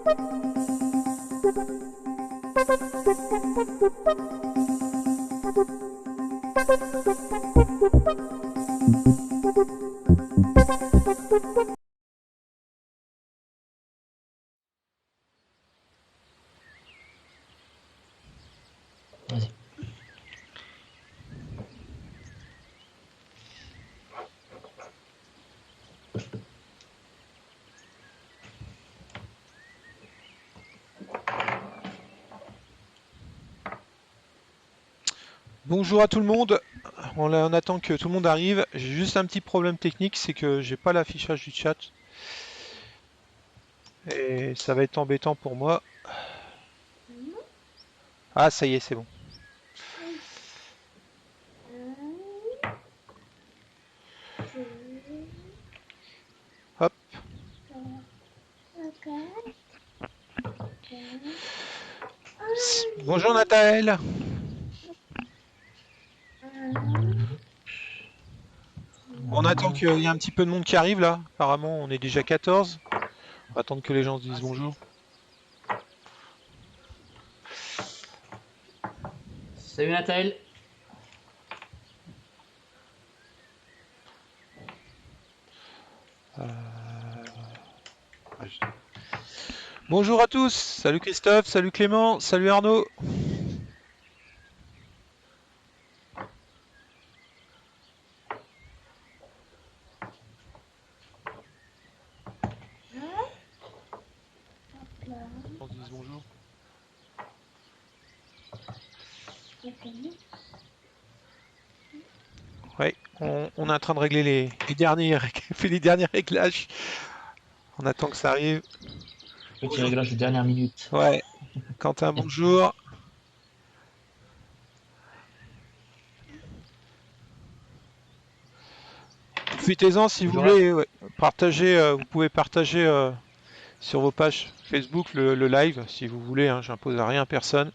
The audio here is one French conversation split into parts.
Vas-y. Bonjour à tout le monde, on attend que tout le monde arrive. J'ai juste un petit problème technique, c'est que j'ai pas l'affichage du chat. Et ça va être embêtant pour moi. Ah, ça y est, c'est bon. Hop. Bonjour Nathalie. On attend qu'il y ait un petit peu de monde qui arrive là. Apparemment, on est déjà 14. On va attendre que les gens se disent bonjour. Salut Nathalie. Bonjour à tous. Salut Christophe, salut Clément, salut Arnaud. On se dise bonjour. Ouais, on est en train de régler les derniers réglages. On attend que ça arrive. Petit réglage de dernière minute. Ouais. Quentin, bonjour. Profitez-en si vous Bonjour. voulez. Ouais. Partagez, vous pouvez partager sur vos pages Facebook le live si vous voulez. Hein, j'impose à rien à personne.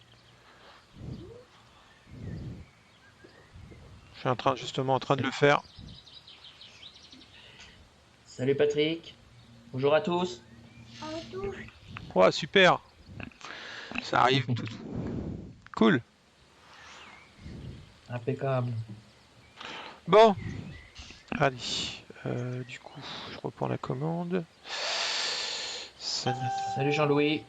Je suis justement en train de le faire. Salut Patrick. Bonjour à tous. Ouais, super. Ça arrive tout. Cool. Impeccable. Bon. Allez. Du coup, je reprends la commande. Salut Jean-Louis.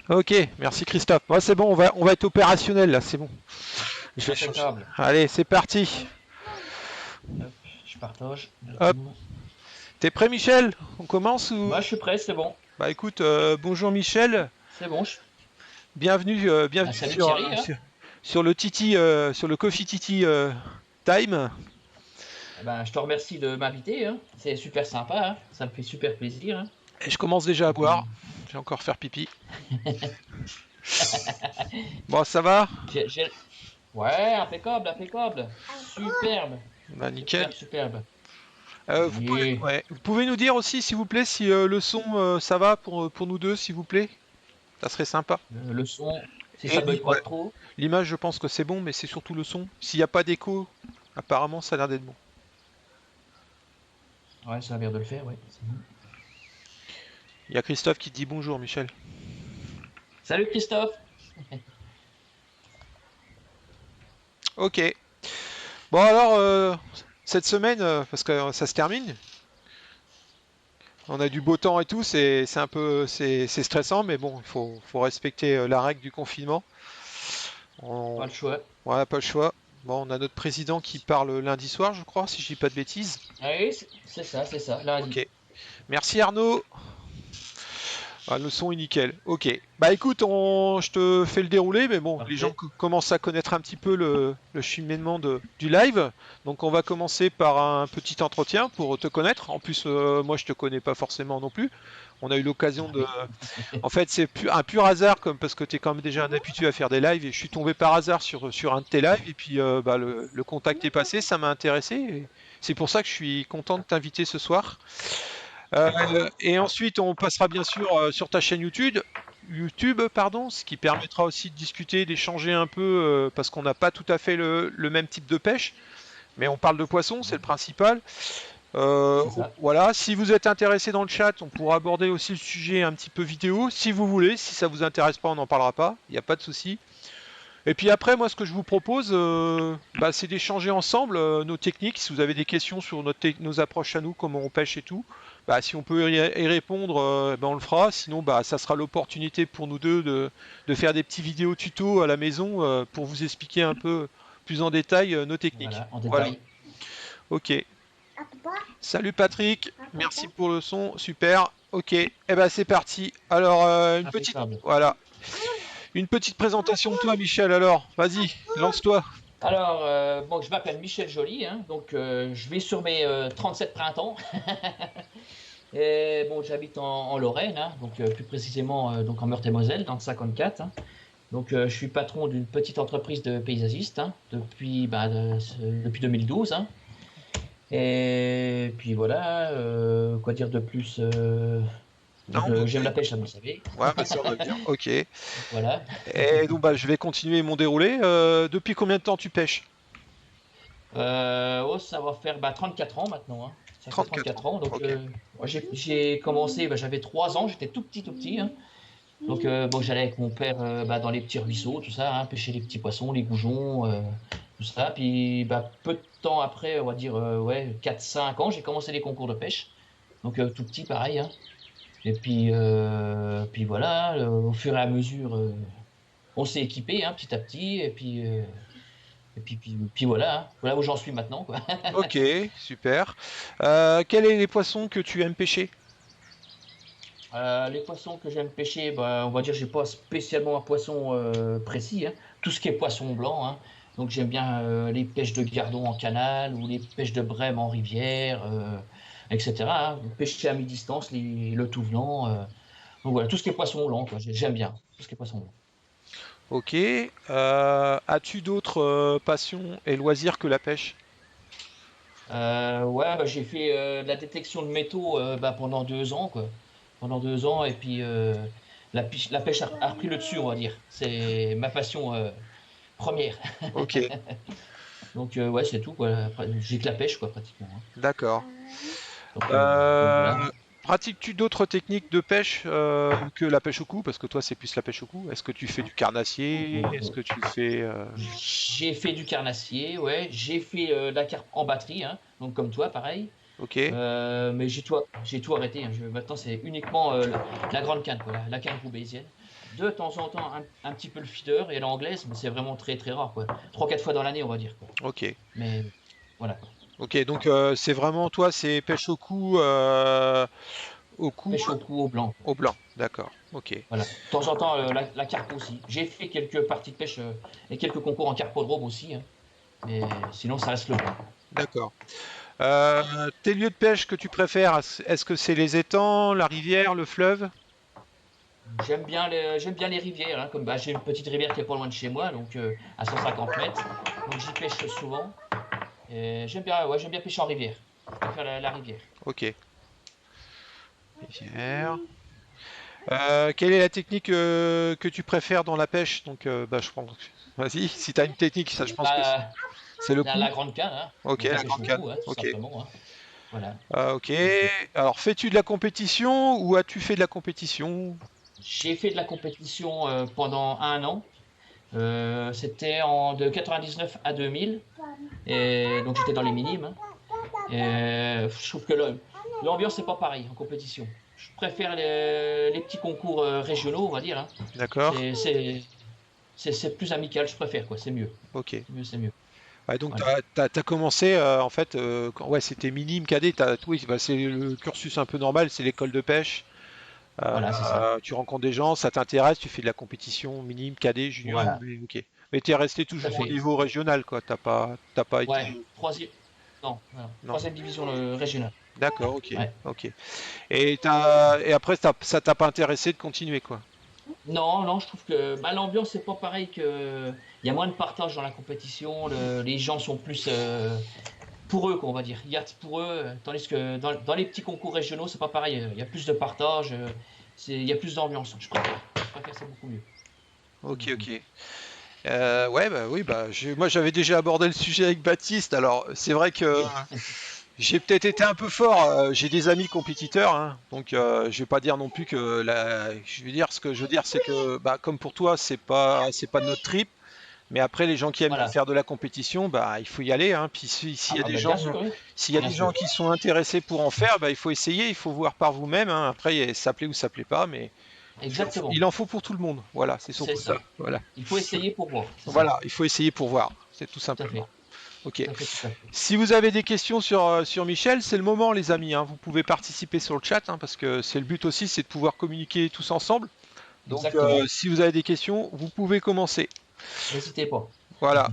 Ok, merci Christophe. Ouais, c'est bon, on va être opérationnel là, c'est bon. Impeccable. Allez, c'est parti. Hop, je partage. Hop. T'es prêt Michel? On commence ou... Moi je suis prêt, c'est bon. Bah écoute, bonjour Michel. C'est bon. Bienvenue, bienvenue Salut Thierry. Hein. sur le Titi, sur le Coffee Titi Time. Eh ben, je te remercie de m'inviter. Hein. C'est super sympa. Hein. Ça me fait super plaisir. Hein. Et je commence déjà à boire. Je vais encore faire pipi. Bon, ça va? Ouais, impeccable, impeccable. Superbe. Bah nickel. Superbe. Vous pouvez nous dire aussi, s'il vous plaît, si le son ça va pour nous deux, s'il vous plaît. Ça serait sympa. Le son, si Et ça bug pas trop. l'image, je pense que c'est bon, mais c'est surtout le son. S'il n'y a pas d'écho, apparemment, ça a l'air d'être bon. Ouais, ça a l'air de le faire, ouais. Bon. Il y a Christophe qui dit bonjour, Michel. Salut Christophe. Ok. Bon alors, cette semaine, parce que ça se termine, on a du beau temps et tout, c'est un peu c'est stressant, mais bon, il faut respecter la règle du confinement. Pas le choix. Ouais, pas le choix. Bon, on a notre président qui parle lundi soir, je crois, si je dis pas de bêtises. Oui, c'est ça, lundi. Ok. Merci Arnaud. Ah, le son est nickel. Ok. Bah écoute, je te fais le déroulé, mais bon, Parfait. les gens commencent à connaître un petit peu le cheminement du live. Donc on va commencer par un petit entretien pour te connaître. En plus, moi je te connais pas forcément non plus. On a eu l'occasion de... En fait, c'est un pur hasard, parce que tu es quand même déjà un habitué à faire des lives, et je suis tombé par hasard sur un de tes lives, et puis bah, le contact est passé, ça m'a intéressé. Et c'est pour ça que je suis content de t'inviter ce soir. Et ensuite, on passera bien sûr sur ta chaîne YouTube, pardon, ce qui permettra aussi de discuter, d'échanger un peu, parce qu'on n'a pas tout à fait le même type de pêche. Mais on parle de poissons, c'est le principal. C'est ça. Voilà, si vous êtes intéressé dans le chat, on pourra aborder aussi le sujet un petit peu vidéo, si vous voulez. Si ça vous intéresse pas, on n'en parlera pas, il n'y a pas de souci. Et puis après, moi, ce que je vous propose, c'est d'échanger ensemble nos techniques. Si vous avez des questions sur nos approches à nous, comment on pêche et tout, si on peut y répondre, on le fera. Sinon, ça sera l'opportunité pour nous deux de faire des petits vidéos tutos à la maison pour vous expliquer un peu plus en détail nos techniques. Voilà, en Voilà. détail. Ok. Salut Patrick, merci pour le son, super. Ok, et ben c'est parti. Alors Impeccable. voilà, une petite présentation de toi, Michel. Alors, vas-y, lance-toi. Alors, bon, je m'appelle Michel Joly, hein, donc je vais sur mes 37 printemps. Et bon, j'habite en Lorraine, hein, donc plus précisément donc en Meurthe-et-Moselle, dans le 54. Hein. Donc, je suis patron d'une petite entreprise de paysagiste hein, depuis 2012. Hein. Et puis voilà, quoi dire de plus j'aime la pêche, ça vous le savez. Ouais, ça on va bien. Ok. Voilà. Et donc, je vais continuer mon déroulé. Depuis combien de temps tu pêches? Ça va faire 34 ans maintenant. Hein. Ça fait 34 34 ans. Donc, ok. j'ai commencé, j'avais 3 ans, j'étais tout petit. Hein. Donc, j'allais avec mon père dans les petits ruisseaux, tout ça, hein, pêcher les petits poissons, les goujons, tout ça. Puis, peu de temps après, on va dire 4-5 ans, j'ai commencé les concours de pêche. Donc, tout petit, pareil. Hein. Et puis voilà, au fur et à mesure, on s'est équipé hein, petit à petit. Et puis voilà, hein. Voilà où j'en suis maintenant. Quoi. Ok, super. Quels sont les poissons que tu aimes pêcher? Les poissons que j'aime pêcher, on va dire j'ai pas spécialement un poisson précis. Hein. Tout ce qui est poisson blanc. Hein. Donc j'aime bien les pêches de gardon en canal ou les pêches de brème en rivière, etc. Hein. Pêcher à mi-distance, le tout venant. Donc voilà, tout ce qui est poisson blanc, quoi. J'aime bien tout ce qui est poisson blanc. Ok. As-tu d'autres passions et loisirs que la pêche? J'ai fait de la détection de métaux pendant 2 ans, quoi. Pendant 2 ans, et puis la pêche a repris le dessus, on va dire. C'est ma passion première. Ok, Donc, ouais, c'est tout, quoi. Après, j'ai que la pêche, quoi, pratiquement. Hein. d'accord. Donc voilà. Pratiques-tu d'autres techniques de pêche que la pêche au cou? Parce que toi, c'est plus la pêche au cou. Est-ce que tu fais du carnassier? Est-ce que tu fais... J'ai fait du carnassier, ouais. J'ai fait de la carpe en batterie, hein. Donc comme toi, pareil. Ok, Mais j'ai tout arrêté. Hein. Maintenant, c'est uniquement la grande canne, quoi, la canne roubaisienne. De temps en temps, un petit peu le feeder et l'anglaise, mais c'est vraiment très très rare, quoi. 3-4 fois dans l'année, on va dire, quoi. ok. Mais voilà. Ok, donc c'est vraiment toi, c'est pêche au cou, Pêche au cou au blanc. au blanc. D'accord, ok. Voilà. De temps en temps, la carpe aussi. J'ai fait quelques parties de pêche et quelques concours en carpodrome aussi. Hein. Mais sinon, ça reste le blanc. D'accord. Tes lieux de pêche que tu préfères, est-ce que c'est les étangs, la rivière, le fleuve? J'aime bien les rivières. Hein, comme j'ai une petite rivière qui est pas loin de chez moi, donc à 150 mètres. Donc j'y pêche souvent. Et j'aime bien pêcher en rivière. Je préfère la rivière. Ok. Rivière. Quelle est la technique que tu préfères dans la pêche? Donc, je pense. Vas-y, si tu as une technique, ça, je pense que Bah, c'est le coup. la grande canne, hein. Ok, Donc la la pêche grande au canne. cou, hein, tout Ok. simplement. Hein. Voilà. Ok. Alors, fais-tu de la compétition ou as-tu fait de la compétition? J'ai fait de la compétition pendant 1 an. C'était de 99 à 2000. Et donc j'étais dans les minimes. Hein. Et je trouve que l'ambiance n'est pas pareille en compétition. Je préfère les petits concours régionaux, on va dire. Hein. D'accord. C'est plus amical, je préfère, quoi. C'est mieux. Ok. C'est mieux. Ouais, donc, Voilà. t'as commencé, en fait, ouais, c'était minime, cadet. Oui, c'est le cursus un peu normal, c'est l'école de pêche. Voilà, c'est ça. Tu rencontres des gens, ça t'intéresse, tu fais de la compétition minime, cadet, junior, Voilà, mais ok. Mais t'es resté tout à toujours au fait. niveau régional, quoi. T'as pas été. Ouais, troisième. Non, voilà. Non. Troisième division régionale. D'accord, ok, Ouais. ok. Et après, ça t'a pas intéressé de continuer, quoi. Non, non, je trouve que l'ambiance c'est pas pareil que. Il y a moins de partage dans la compétition. Les gens sont plus pour eux, quoi, on va dire. Il y a pour eux, tandis que dans les petits concours régionaux, c'est pas pareil. Il y a plus de partage, il y a plus d'ambiance. Je préfère, c'est beaucoup mieux. Ok, ok. Ouais, bah oui, moi j'avais déjà abordé le sujet avec Baptiste. Alors c'est vrai que Oui, j'ai peut-être été un peu fort. J'ai des amis compétiteurs, hein, donc je vais pas dire non plus que je veux dire ce que je veux dire, c'est que bah, comme pour toi, c'est pas notre trip. Mais après, les gens qui aiment voilà. faire de la compétition, bah il faut y aller, hein. Puis s'il y a Ah des ben gens, bien sûr, oui. s'il y a Bien des gens sûr. qui sont intéressés pour en faire, bah il faut essayer, il faut voir par vous-même, hein. Après, ça plaît ou ça plaît pas, mais Exactement. il en faut pour tout le monde. Voilà, c'est C'est surtout ça. ça. Voilà. Il faut essayer pour voir. C'est ça. Voilà, il faut essayer pour voir. C'est tout Tout à simplement. fait. Ok. Tout à fait, tout à fait. Si vous avez des questions sur Michel, c'est le moment, les amis, hein. Vous pouvez participer sur le chat, hein, parce que c'est le but aussi, c'est de pouvoir communiquer tous ensemble. Donc, Exactement. si vous avez des questions, vous pouvez commencer. N'hésitez pas. Voilà.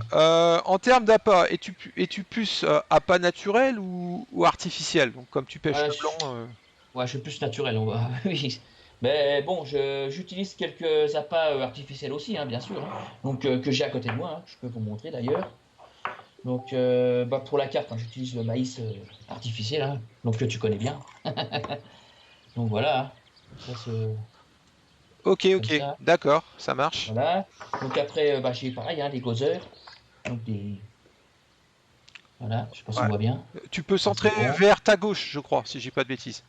En termes d'appât, es-tu plus appât naturel ou artificiel? Donc, comme tu pêches Ouais, le blanc. ouais, je suis plus naturel, on va. Oui. Mais bon, j'utilise quelques appâts artificiels aussi, hein, bien sûr, hein. Donc que j'ai à côté de moi, hein. Je peux vous montrer d'ailleurs. Donc bah, pour la carte, hein, j'utilise le maïs artificiel, hein, donc que tu connais bien. Donc voilà, hein. Ça se Ok, comme ok, ça. d'accord, ça marche. Voilà. Donc après, bah, j'ai pareil, hein, des causeurs. Donc des. Voilà, je sais pas si Ouais. on voit bien. Tu peux Ça centrer c'est bon. vers ta gauche, je crois, si j'ai pas de bêtises.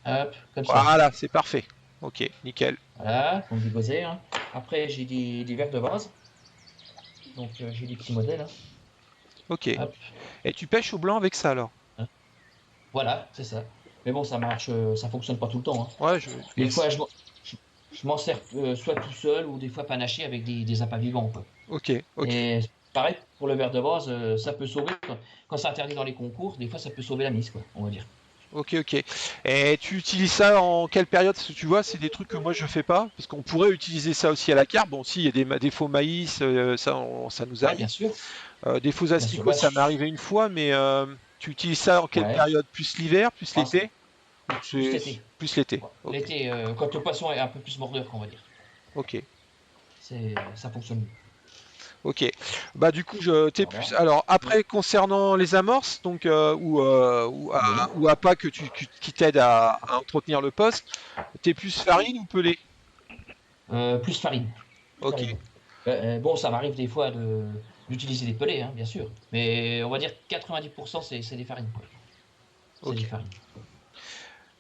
Hop, comme ça. Voilà, c'est parfait. Ok, nickel. Voilà, donc des causeurs, hein. Après, j'ai des verres de vase. Donc j'ai des petits modèles, hein. Ok. Hop. Et tu pêches au blanc avec ça alors? Hein. Voilà, c'est ça. Mais bon, ça marche, ça fonctionne pas tout le temps, hein. Ouais, Des fois, je- je m'en sers soit tout seul ou des fois panaché avec des appâts vivants, quoi. ok, ok, Et pareil, pour le verre de base, ça peut sauver. Quand c'est interdit dans les concours, des fois, ça peut sauver la mise, quoi, on va dire. ok. Et tu utilises ça en quelle période? Parce que tu vois, c'est des trucs que moi je fais pas. Parce qu'on pourrait utiliser ça aussi à la carpe. Bon, si, il y a des faux maïs, ça, ça nous Ouais, arrive. Des faux bien sûr. asticots, Bah, ça m'est arrivé une fois, mais tu utilises ça en quelle ouais, période? Plus l'hiver, plus ah, l'été? Ou plus c'est l'été. plus l'été? Ouais. Ok, L'été, quand le poisson est un peu plus mordeur, on va dire. ok. Ça fonctionne mieux. Ok. Bah du coup, t'es plus. Voilà. Alors Mm. après, concernant les amorces, donc Oui. ou à pas qui t'aident à entretenir le poste, t'es plus farine ou pelé? Plus farine. Plus Ok, farine. Bon, ça m'arrive des fois d'utiliser des pelés, hein, bien sûr. Mais on va dire que 90% c'est des farines, quoi. C'est ok, des farines.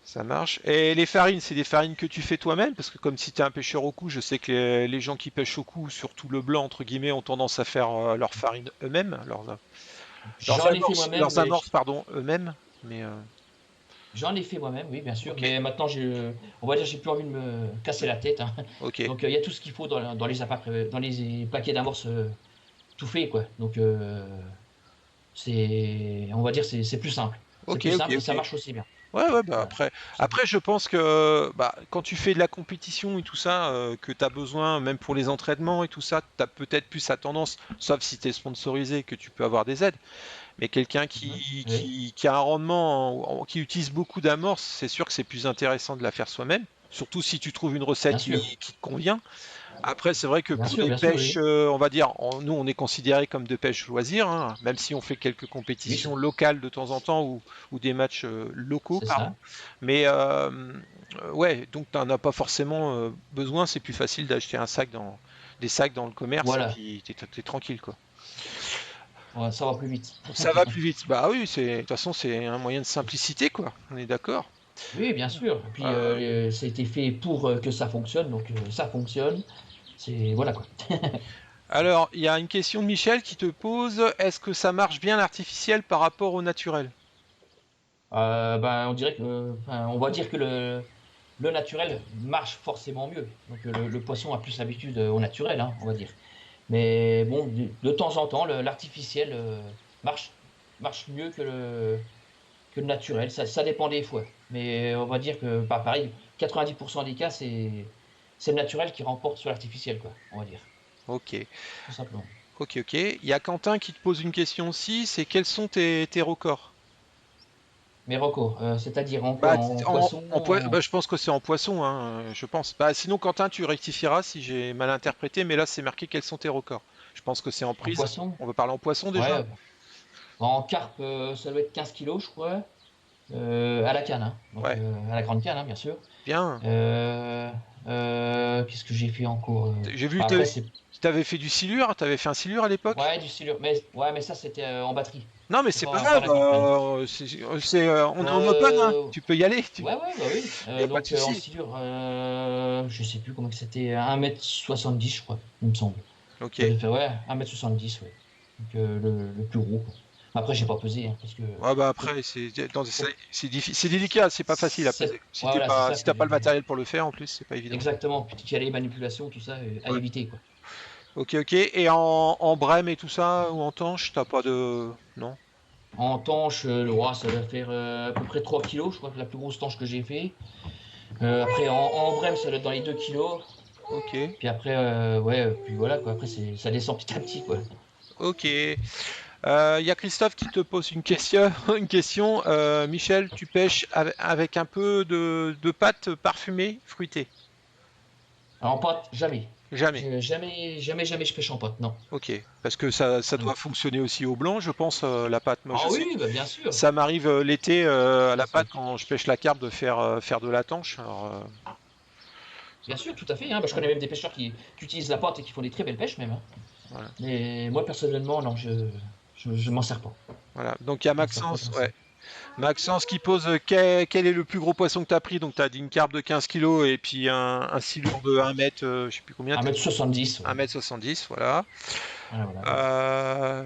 ça marche. Et les farines, c'est des farines que tu fais toi-même? Parce que comme si t'es un pêcheur au cou, je sais que les gens qui pêchent au cou, surtout le blanc entre guillemets, ont tendance à faire leur farine eux-mêmes, J'en ai fait moi-même, leurs mais amorces, pardon, eux-mêmes. Mais j'en ai fait moi-même, oui, bien sûr. ok, Mais maintenant, on va dire, j'ai plus envie de me casser la tête, hein. ok, Donc, il y a tout ce qu'il faut dans les dans les paquets d'amorces tout fait, quoi. Donc, on va dire, c'est plus simple. C'est ok, plus ok, simple et ça ok. marche aussi bien. Ouais, ouais, bah Voilà, tout après, simplement. je pense que bah, quand tu fais de la compétition et tout ça, que tu as besoin, même pour les entraînements et tout ça, tu as peut-être plus à tendance, sauf si tu es sponsorisé, que tu peux avoir des aides, mais quelqu'un Mhm. Oui, qui a un rendement, qui utilise beaucoup d'amorces, c'est sûr que c'est plus intéressant de la faire soi-même, surtout si tu trouves une recette bien sûr. qui te convient. Après, c'est vrai que pour les Bien sûr, pêches, oui. on va dire, nous on est considéré comme de pêche loisir, hein, même si on fait quelques Oui, compétitions locales de temps en temps ou des matchs locaux, c'est pardon. ça. Mais ouais, donc tu n'en as pas forcément besoin, c'est plus facile d'acheter des sacs dans le commerce et Voilà. puis t'es tranquille quoi. Ouais, ça va plus vite. Ça va plus vite. Bah oui, de toute façon c'est un moyen de simplicité quoi. On est d'accord. Oui, bien sûr. Et puis, Euh, ça a été fait pour que ça fonctionne, donc ça fonctionne. C'est voilà quoi. alors, il y a une question de Michel qui te pose, est-ce que ça marche bien l'artificiel par rapport au naturel? Ben, on dirait que, enfin, on va dire que le naturel marche forcément mieux. Donc le poisson a plus l'habitude au naturel, hein, on va dire. Mais bon, de temps en temps, l'artificiel marche, marche mieux que le naturel. Ça dépend des fois. Mais on va dire que, pas pareil, 90% des cas, c'est le naturel qui remporte sur l'artificiel, quoi, on va dire. Ok. Tout simplement. Ok. Il y a Quentin qui te pose une question aussi, c'est quels sont tes records? Mais Rocco, c'est-à-dire en quoi? Bah, En poisson? bah, je pense que c'est en poisson, hein, je pense. Bah, sinon, Quentin, tu rectifieras si j'ai mal interprété, mais là, c'est marqué quels sont tes records. Je pense que c'est en En prise. poisson? On va parler en poisson déjà? Ouais. En carpe, ça doit être 15 kilos, je crois. À la canne, hein. Donc Ouais, à la grande canne, hein, bien sûr. bien. Qu'est-ce que j'ai fait encore? J'ai vu, Enfin, après, c'est. t'avais fait du silure, t'avais fait un silure à l'époque? Ouais, du silure. Mais ça, c'était en batterie. Non, mais C'est c'est pas pas grave, la campagne. on est en open, hein. Euh, Tu peux y aller, ouais, ouais, bah oui. y a pas de Donc, en souci. silure, je sais plus comment que c'était, 1,70 m, je crois, il me semble. Ok. Ça devait faire, ouais, 1,70 m, ouais. Donc, le plus gros, quoi. Après, j'ai pas pesé, hein, parce que Ouais, bah après, c'est délicat, c'est pas facile à peser. Ouais, voilà, c'est ça. Si t'as pas le matériel pour le faire, en plus, c'est pas évident. Exactement. Puis il y a les manipulations, tout ça, à Ouais. éviter, quoi. Ok, ok. Et en brème et tout ça, ou en tanche, t'as pas de... Non? En tanche, le roi, ça va faire à peu près 3 kilos, je crois que la plus grosse tanche que j'ai fait. Après, en brème, ça doit être dans les 2 kilos. Ok. Puis après, ouais, puis voilà, quoi. Après, ça descend petit à petit, quoi. Ok. Il y a Christophe qui te pose une question. Une question. Michel, tu pêches avec un peu de pâte parfumée, fruitée? Alors, en pâte, jamais. Jamais. Jamais, je pêche en pâte, non. Ok. Parce que ça Non. doit fonctionner aussi au blanc, je pense, la pâte. Moi, je Ah sais. oui, bah, bien sûr. Ça m'arrive l'été à Bien la sûr. pâte quand je pêche la carpe de faire de la tanche. Alors, Bien sûr, tout à fait, hein. Bah, je connais même des pêcheurs qui utilisent la pâte et qui font des très belles pêches, même, hein. voilà. Mais moi, personnellement, non, je m'en sers pas. Voilà. Donc il y a Je m'en sers pas Maxence, comme ça. ouais. Maxence qui pose quel est le plus gros poisson que tu as pris? Donc tu as dit une carpe de 15 kilos et puis un silure de 1 mètre, je sais plus combien, 1,70 m, ouais. 1,70 m, voilà. Voilà, voilà. Euh,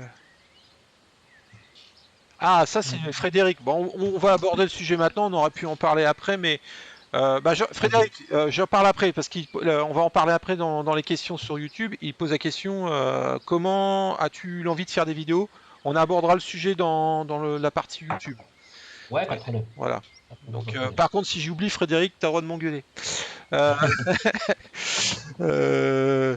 Ah, ça c'est Mhm. Frédéric. Bon, on va aborder le sujet maintenant, on aurait pu en parler après, mais Ok. Frédéric, j'en parle après parce qu'on va en parler après dans les questions sur YouTube. Il pose la question comment as-tu l'envie de faire des vidéos? On abordera le sujet dans la partie YouTube. Ouais, pas de problème. Voilà. Pas Donc, de problème. par contre, si j'oublie Frédéric, t'as le droit de m'engueuler. Euh, euh,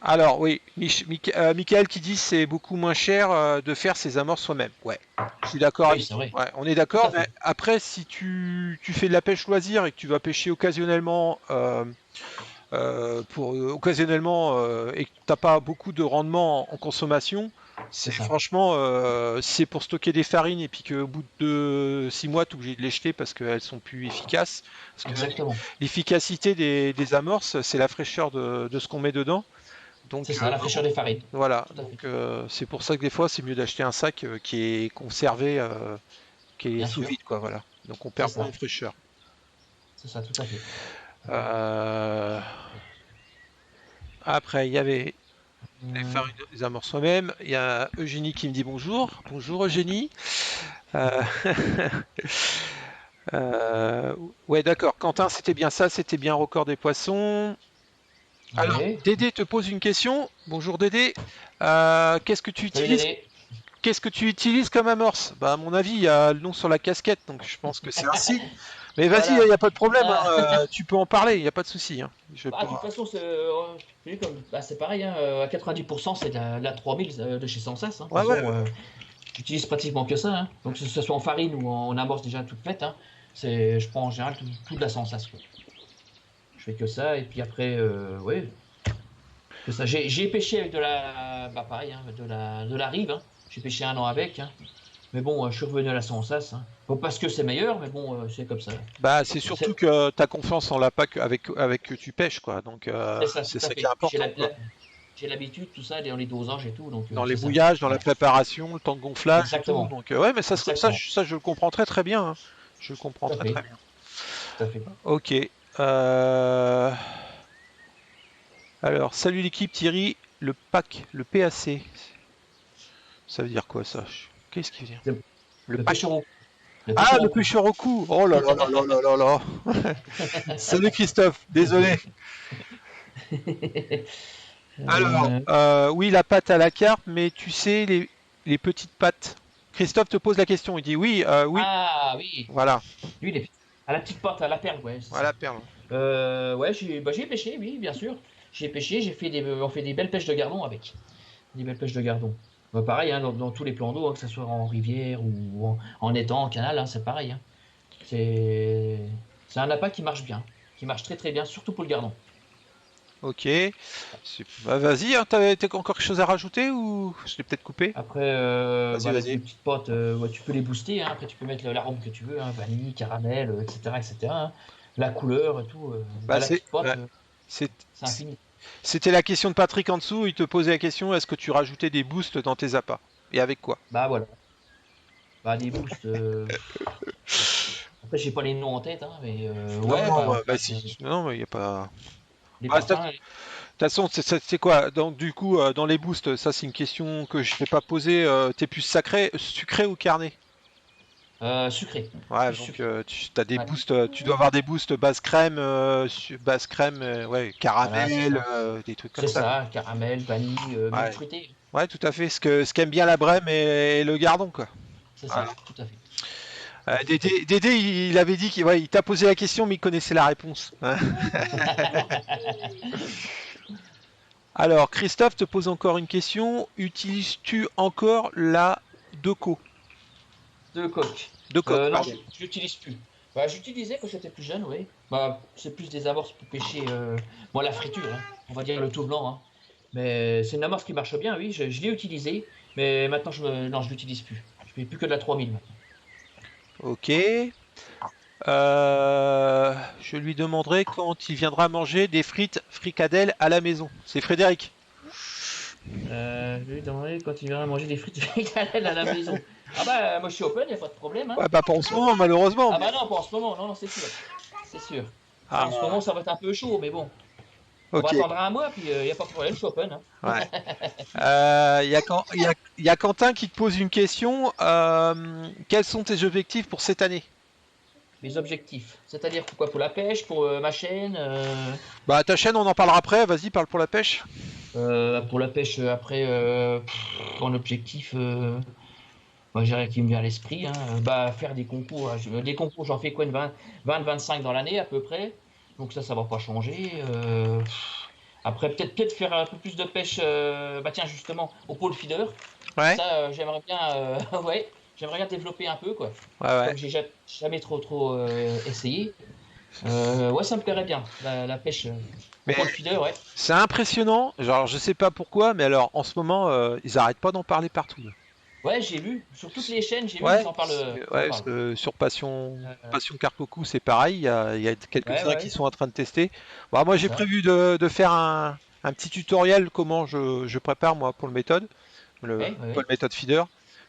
alors, oui, Michael qui dit c'est beaucoup moins cher de faire ses amorces soi-même. Ouais, je suis d'accord Oui, avec. c'est vrai. Ouais, on est Tout d'accord, à mais fait. après, si tu fais de la pêche loisir et que tu vas pêcher occasionnellement, et que t'as pas beaucoup de rendement en consommation, C'est c'est ça. franchement, si c'est pour stocker des farines et puis qu'au bout de 6 mois, tu es obligé de les jeter parce qu'elles sont plus efficaces. Parce que Exactement. l'efficacité des amorces, c'est la fraîcheur de ce qu'on met dedans. C'est Donc ça, la fraîcheur des farines. voilà, Tout à fait. donc c'est pour ça que des fois c'est mieux d'acheter un sac qui est conservé, qui est Bien sous sûr. vide, quoi, voilà. Donc on C'est perd moins en ça. fraîcheur. C'est ça, tout à fait. Euh, Après, il y avait les Hum, farines des amorces soi-même. Il y a Eugénie qui me dit bonjour. Bonjour Eugénie. Euh, euh, ouais, d'accord. Quentin, c'était bien ça, c'était bien record des poissons. Alors, ouais. Dédé te pose une question. Bonjour Dédé. Qu'est-ce que tu Salut utilises Dédé. Qu'est-ce que tu utilises comme amorce? Bah, à mon avis, il y a le nom sur la casquette, donc je pense que c'est un si. Mais vas-y, il Voilà. n'y a pas de problème, hein, Ah. tu peux en parler, il n'y a pas de souci, hein. Je vais Bah, de toute pas... façon, c'est pareil, hein, à 90%, c'est la 3000 de chez Sensas, hein. De toute Ouais, ouais, façon, j'utilise pratiquement que ça, hein. Donc, que ce soit en farine ou en amorce déjà toute faite, hein, je prends en général tout de la Sensas, quoi. Je fais que ça, et puis après, ouais, que ça. J'ai pêché avec bah pareil, hein, de la rive, hein. J'ai pêché 1 an avec, hein. Mais bon, je suis revenu à la Sensas, hein. Pas parce que c'est meilleur, mais bon, c'est comme ça. bah, c'est surtout que tu as confiance en la PAC avec que tu pêches, quoi. Donc, C'est ça, tout c'est à ça qui est fait. important, quoi. J'ai l'habitude, tout ça, dans les dosages et tout, donc Dans les c'est ça. mouillages, dans la Voilà. préparation, le temps de gonflage et tout. Exactement. Donc, ouais, mais Exactement. ça, je le comprends très très bien, hein. Je le comprends Tout à très très fait. bien. Tout à fait. Ok. euh, Alors, salut l'équipe Thierry. Le PAC, le PAC, ça veut dire quoi ça? Qu'est-ce qui veut dire? Le, Le le PAC. pêcheur au, le Ah, pêcheur le au cou. pêcheur au cou. Oh là là là là là là là. Salut Christophe, désolé. Alors, Euh, oui, la pâte à la carpe, mais tu sais, les petites pâtes. Christophe te pose la question, il dit oui, oui, ah oui, voilà, lui, il est à la petite porte, à la perle, ouais, c'est voilà, ça. perle. Ouais, j'ai pêché, oui, bien sûr. J'ai pêché, on fait des belles pêches de gardon avec. Des belles pêches de gardon. Bah, pareil, hein, dans tous les plans d'eau, hein, que ce soit en rivière ou en étang, en canal, hein, c'est pareil, hein. C'est c'est un appât qui marche bien, qui marche très très bien, surtout pour le gardon. Ok. Bah, vas-y, hein, t'as encore quelque chose à rajouter ou je l'ai peut-être coupé? Après, Vas-y, bah, les vas-y. petites potes, ouais, tu peux les booster, hein. Après, tu peux mettre l'arôme que tu veux, hein, vanille, caramel, etc., etc., hein. La couleur et tout. Bah, Bah, la petite pote, c'est, c'est infini. C'était la question de Patrick en dessous. Il te posait la question, est-ce que tu rajoutais des boosts dans tes appâts? Et avec quoi? Bah voilà. Bah des boosts. Après, j'ai pas les noms en tête, hein, mais Non, ouais, non, bah en bah fait, si. Non, il n'y a pas. les Bah, de toute parfums. façon, c'est quoi? Donc, du coup, dans les boosts, ça, c'est une question que je t'ai pas posée. T'es plus sucré ou carné? Sucré. Ouais, Plus donc sucré. tu as des Ouais. boosts, tu dois avoir des boosts base crème, ouais, Voilà, c'est caramel, ça. des trucs comme C'est ça, quoi. ça, caramel, vanille, même Ouais, fruité. ouais, tout à fait. Ce qu'aime bien la Brème et le Gardon, quoi. C'est Voilà. ça, tout à fait. Dédé, il avait dit qu'il ouais, il t'a posé la question, mais il connaissait la réponse, hein. Alors, Christophe te pose encore une question. Utilises-tu encore la Deco? De coque. De coque, Non, pardon. je l'utilise plus. Bah, j'utilisais quand j'étais plus jeune, oui. Bah, c'est plus des amorces pour pêcher, bon, la friture, hein. On va dire le tout blanc, hein. Mais c'est une amorce qui marche bien, oui. Je l'ai utilisée, mais maintenant non, je l'utilise plus. Je fais plus que de la 3000 maintenant. Ok. Je lui demanderai quand il viendra manger des frites fricadelles à la maison. C'est Frédéric. Je lui ai demandé quand il viendra manger des frites fricadelles à la maison. Ah bah, moi je suis open, y a pas de problème, hein. Ouais, bah pas en ce moment, malheureusement. Ah Mais... bah non, pas en ce moment, non, non, c'est sûr. C'est sûr. Là, en ce Ah, moment, ça va être un peu chaud, mais bon. On va ok. attendre un mois, puis y a pas de problème, je suis open, hein. Ouais. Il y a Quentin qui te pose une question. Quels sont tes objectifs pour cette année? Mes objectifs. C'est-à-dire pourquoi pour la pêche, pour ma chaîne, Bah ta chaîne, on en parlera après. Vas-y, parle pour la pêche. pour la pêche après, mon objectif, moi j'ai rien qui me vient à l'esprit, hein. Bah faire des concours, hein. Des concours, j'en fais quoi, une 20-25 dans l'année à peu près. Donc ça va pas changer. Après peut-être faire un peu plus de pêche, bah tiens justement au pôle feeder. Ouais. Ça j'aimerais bien, ouais, j'aimerais bien développer un peu quoi. Ouais, ouais. Comme j'ai jamais trop essayé. Ouais, ça me plairait bien, la pêche au Mais pôle feeder, ouais. c'est impressionnant. Genre, je sais pas pourquoi, mais alors en ce moment, ils arrêtent pas d'en parler partout, là. Ouais, j'ai vu. Sur toutes les chaînes, j'ai vu, Ouais, ils en ouais, parlent. sur Euh, Passion Carpocou, c'est pareil. Il y a ouais, quelques-uns qui ouais, sont en train de tester. Bah, moi, c'est j'ai ça. prévu de faire un petit tutoriel comment je prépare moi pour le méthode, Ouais, ouais, pour le ouais. méthode feeder.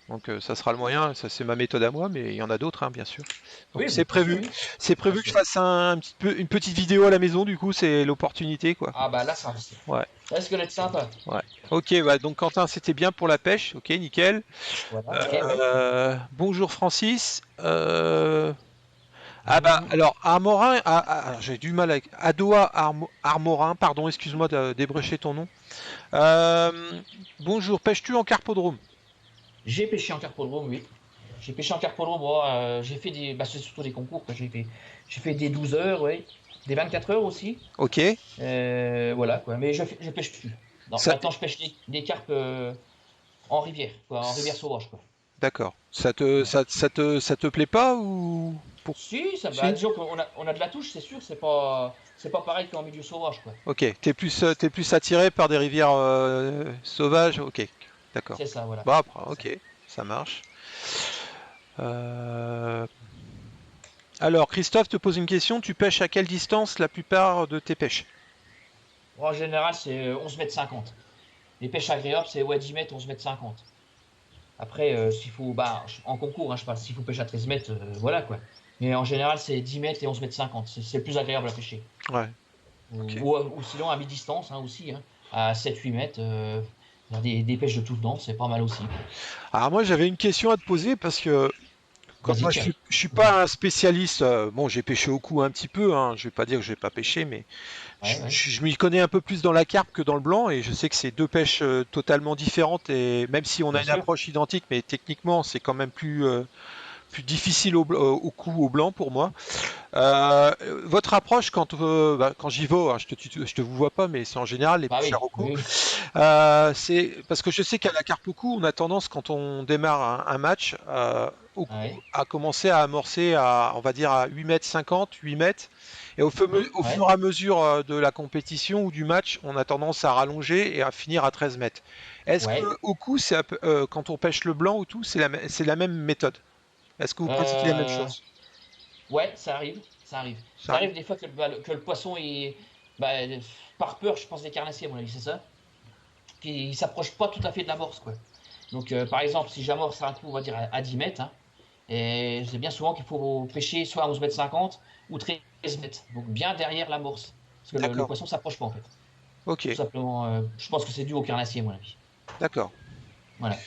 Donc, ça sera le moyen. Ça, c'est ma méthode à moi, mais il y en a d'autres, hein, bien sûr. Donc, Oui, bah, bien sûr, oui. C'est Bien prévu que je sûr. fasse un petit peu, une petite vidéo à la maison. Du coup, c'est l'opportunité, quoi. Ah bah là, Ouais, ça risque d'être sympa. ouais. Ok, ouais, donc Quentin, c'était bien pour la pêche. Ok, nickel. Voilà, ok, ouais. Bonjour Francis. Ah bah alors Armorin, alors, j'ai du mal avec Adoa Armorin, pardon, excuse-moi de débrecher ton nom. Bonjour, pêches-tu en carpodrome? J'ai pêché en carpodrome, oui. J'ai pêché en carpodrome, bon, j'ai fait des. Bah, c'est surtout des concours que j'ai fait. J'ai fait des 12 heures, oui. Des 24 heures aussi. Ok. Voilà, quoi. Mais je pêche plus. Non, Ça, maintenant, je pêche des carpes en rivière, quoi. En rivière sauvage, quoi. d'accord. Ouais. Ça te plaît pas ou pour... Si, ça va. Si. Disons qu'on a de la touche, c'est sûr. C'est pas pareil qu'en milieu sauvage, quoi. Ok. T'es plus attiré par des rivières sauvages. Ok. D'accord. C'est ça, voilà. Bon après, C'est ça. ok, ça marche. Euh, Alors Christophe te pose une question. Tu pêches à quelle distance la plupart de tes pêches? Bon, en général, c'est 11 mètres 50. Les pêches agréables, c'est ouais, 10 mètres, 11 mètres 50. Après, s'il faut, bah, en concours, hein, je parle, s'il faut pêcher à 13 mètres, voilà quoi. Mais en général, c'est 10 mètres et 11 mètres 50. C'est le plus agréable à pêcher. Ouais. Ok. Ou sinon à mi-distance, hein, aussi, hein, à 7-8 mètres, il y a des pêches de tout le temps, c'est pas mal aussi, quoi. Alors moi j'avais une question à te poser parce que comme Vas-y, moi tiens. je suis pas un spécialiste, bon j'ai pêché au cou un petit peu, hein, je vais pas dire que j'ai pas pêché, mais Ouais, ouais. je m'y connais un peu plus dans la carpe que dans le blanc et je sais que c'est deux pêches totalement différentes et même si on a Bien une sûr. approche identique, mais techniquement c'est quand même plus difficile au cou au blanc pour moi. Euh, Votre approche quand j'y vais, hein, je te vous vois pas, mais c'est en général les Bah pêcheurs oui, au cou. oui, oui. C'est parce que je sais qu'à la carpe au cou, on a tendance quand on démarre un match au Ah cou ouais. à commencer à amorcer à, on va dire à 8 mètres 50, 8 mètres. Et au Ouais. fur et à mesure de la compétition ou du match, on a tendance à rallonger et à finir à 13 mètres. Est-ce que Ouais. au cou, quand on pêche le blanc ou tout, c'est la même méthode? Est-ce que vous pratiquez la même Euh, chose? ouais, ça arrive. Ça arrive. Ça Ça arrive? arrive des fois que que le poisson est. Bah, par peur, je pense, des carnassiers, à mon avis, c'est ça. Qui ne s'approchent pas tout à fait de l'amorce, quoi. Donc, par exemple, si j'amorce un coup, on va dire à 10 mètres, hein, et c'est bien souvent qu'il faut pêcher soit à 11 mètres 50 ou 13 mètres, donc bien derrière l'amorce. Parce que le D'accord. poisson ne s'approche pas, en fait. Tout Ok. simplement, je pense que c'est dû au carnassier, à mon avis. D'accord. Voilà.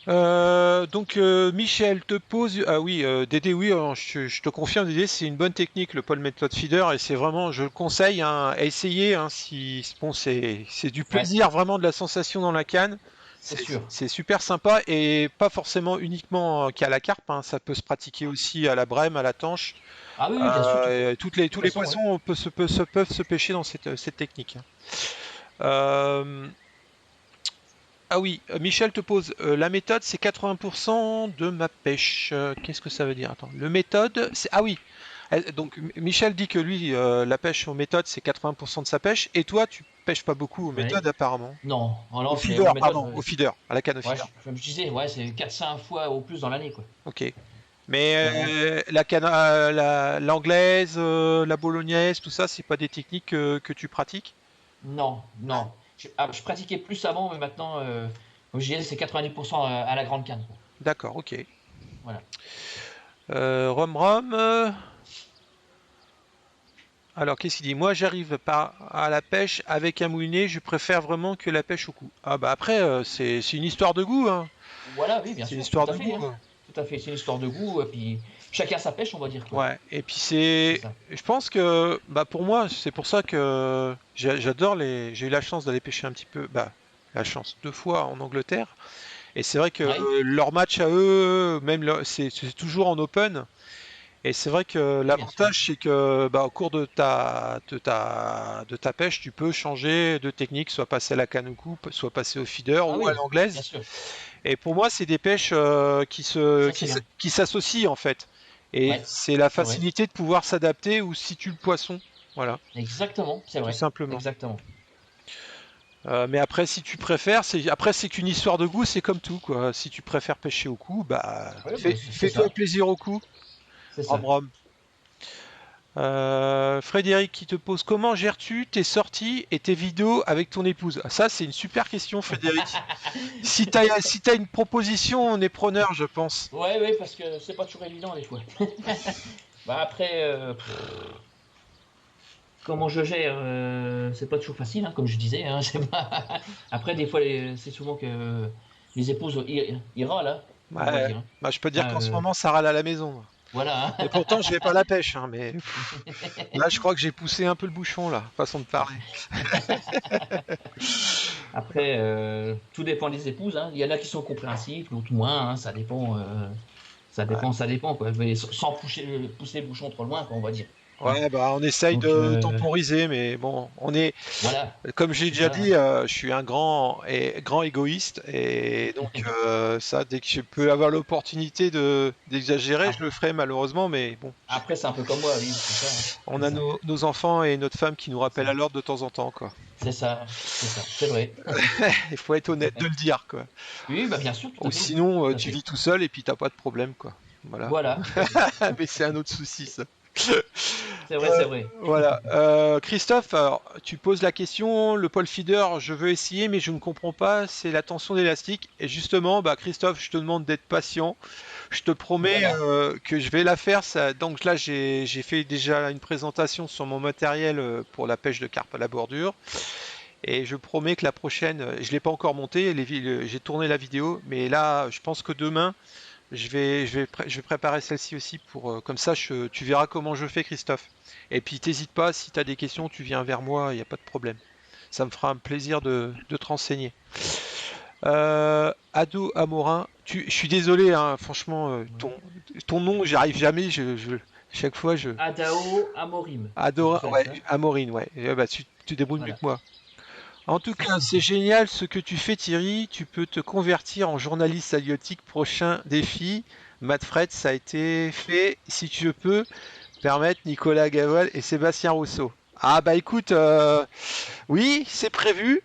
Donc Michel te pose, ah oui, Dédé, oui, je te confirme, Dédé, c'est une bonne technique le pole method feeder et c'est vraiment, je le conseille hein, à essayer. Hein, si bon, c'est du Ouais, plaisir, vraiment de la sensation dans la canne. c'est sûr. C'est super sympa et pas forcément uniquement qu'à la carpe. Hein, ça peut se pratiquer aussi à la brème, à la tanche. Ah oui, oui, bien sûr. Tous Toute les façon, ouais. poissons peuvent se pêcher dans cette technique. Hein. Euh, Ah oui, Michel te pose, la méthode c'est 80% de ma pêche. Qu'est-ce que ça veut dire? Attends, le méthode, c'est... Ah oui, donc Michel dit que lui, la pêche aux méthodes c'est 80% de sa pêche, et toi tu pêches pas beaucoup aux Ouais. méthodes apparemment. Non, Au alors c'est feeder, aux méthodes. pardon, au feeder, à la canne au Ouais, feeder. comme je disais, ouais, c'est 4-5 fois au plus dans l'année, quoi. Ok. Mais Clairement. la canne, l'anglaise, la bolognaise, tout ça, c'est pas des techniques que tu pratiques? Non, non. Je pratiquais plus avant, mais maintenant, comme je disais, c'est 90% à la grande canne, quoi. D'accord, ok. Voilà. Rome Rome. Alors, qu'est-ce qu'il dit? Moi, j'arrive pas à la pêche avec un moulinet, je préfère vraiment que la pêche au cou. Ah bah après, c'est une histoire de goût, hein. Voilà, oui, bien C'est une sûr, tout histoire à de fait, goût, hein. hein. Tout à fait. C'est une histoire de goût, et puis chacun sa pêche, on va dire, quoi. Ouais. Et puis C'est c'est, ça. je pense que, bah pour moi, c'est pour ça que j'adore les. J'ai eu la chance d'aller pêcher un petit peu, bah la chance 2 fois en Angleterre. Et c'est vrai que Ouais, leur match à eux, même c'est toujours en open. Et c'est vrai que oui, bien sûr. l'avantage, c'est que bah, au cours de de ta pêche, tu peux changer de technique, soit passer à la canne au coupe, soit passer au feeder Ah ou à oui, bien l'anglaise. sûr. Et pour moi, c'est des pêches Ça, c'est bien. qui s'associent en fait. Et Ouais, c'est la c'est vrai. facilité de pouvoir s'adapter où situe le poisson. Voilà, Exactement, c'est tout vrai. simplement. Exactement. Mais après, si tu préfères, c'est qu'une histoire de goût, c'est comme tout quoi. Si tu préfères pêcher au cou, bah Ouais, bah, c'est fais-toi ça. plaisir au cou. C'est Rom ça. rom. Frédéric qui te pose comment gères-tu tes sorties et tes vidéos avec ton épouse? Ah, ça, c'est une super question, Frédéric. Si t'as une proposition, on est preneur, je pense. Ouais, ouais, parce que c'est pas toujours évident, des fois. Bah après, comment je gère, c'est pas toujours facile, hein, comme je disais, hein, c'est pas... Après, des fois, c'est souvent que les épouses ils râlent, hein, on va Ouais, dire, hein. bah, je peux dire Hein, qu'en ce moment, ça râle à la maison. voilà, Et hein. pourtant, je vais pas à la pêche, hein, mais là, je crois que j'ai poussé un peu le bouchon, là, façon de parler. Après, tout dépend des épouses, hein. Il y en a qui sont compréhensifs, d'autres moins, hein. Ça dépend, Ouais. ça dépend, quoi. Mais sans pousser le bouchon trop loin, quoi, on va dire, hein. Ouais, bah, on essaye Donc, de temporiser, mais bon, on est, voilà, comme j'ai c'est déjà ça, dit, hein. je suis un grand égoïste et donc ça, dès que je peux avoir l'opportunité de d'exagérer, je Ap- le ferai malheureusement, mais bon, Après, c'est un peu comme moi, oui, c'est ça, hein. on C'est a ça, nos enfants et notre femme qui nous c'est rappellent ça. à l'ordre de temps en temps, quoi. C'est ça, c'est vrai. Il faut être honnête de le dire, quoi. Oui, bah bien sûr, tout Ou à fait, sinon, tout à tu fait. vis tout seul et puis t'as pas de problème, quoi. Voilà. Voilà, tout à fait. Mais c'est un autre souci, ça. C'est vrai, c'est vrai. Voilà. Christophe, alors, tu poses la question, le pole feeder, je veux essayer, mais je ne comprends pas, c'est la tension d'élastique. Et justement, bah, Christophe, je te demande d'être patient. Je te promets Voilà. que je vais la faire. Ça... Donc là, j'ai fait déjà une présentation sur mon matériel pour la pêche de carpe à la bordure. Et je promets que la prochaine, je ne l'ai pas encore monté, j'ai tourné la vidéo, mais là, je pense que demain, je vais préparer celle-ci aussi pour comme ça tu verras comment je fais Christophe. Et puis t'hésites pas, si tu as des questions, tu viens vers moi, il n'y a pas de problème. Ça me fera un plaisir de te renseigner. Ado Amorin, je suis désolé, hein, franchement, Ouais. ton nom, j'arrive jamais, chaque fois je. Adao Amorim. C'est Adora, ça, ouais, ça. Amorine, ouais. Bah, tu débrouilles mieux que Voilà. moi. En tout cas, c'est génial ce que tu fais, Thierry. Tu peux te convertir en journaliste halieutique. Prochain défi. Matt Fred, ça a été fait. Si tu peux, permettre Nicolas Gavoil et Sébastien Rousseau. Ah bah écoute, oui, c'est prévu.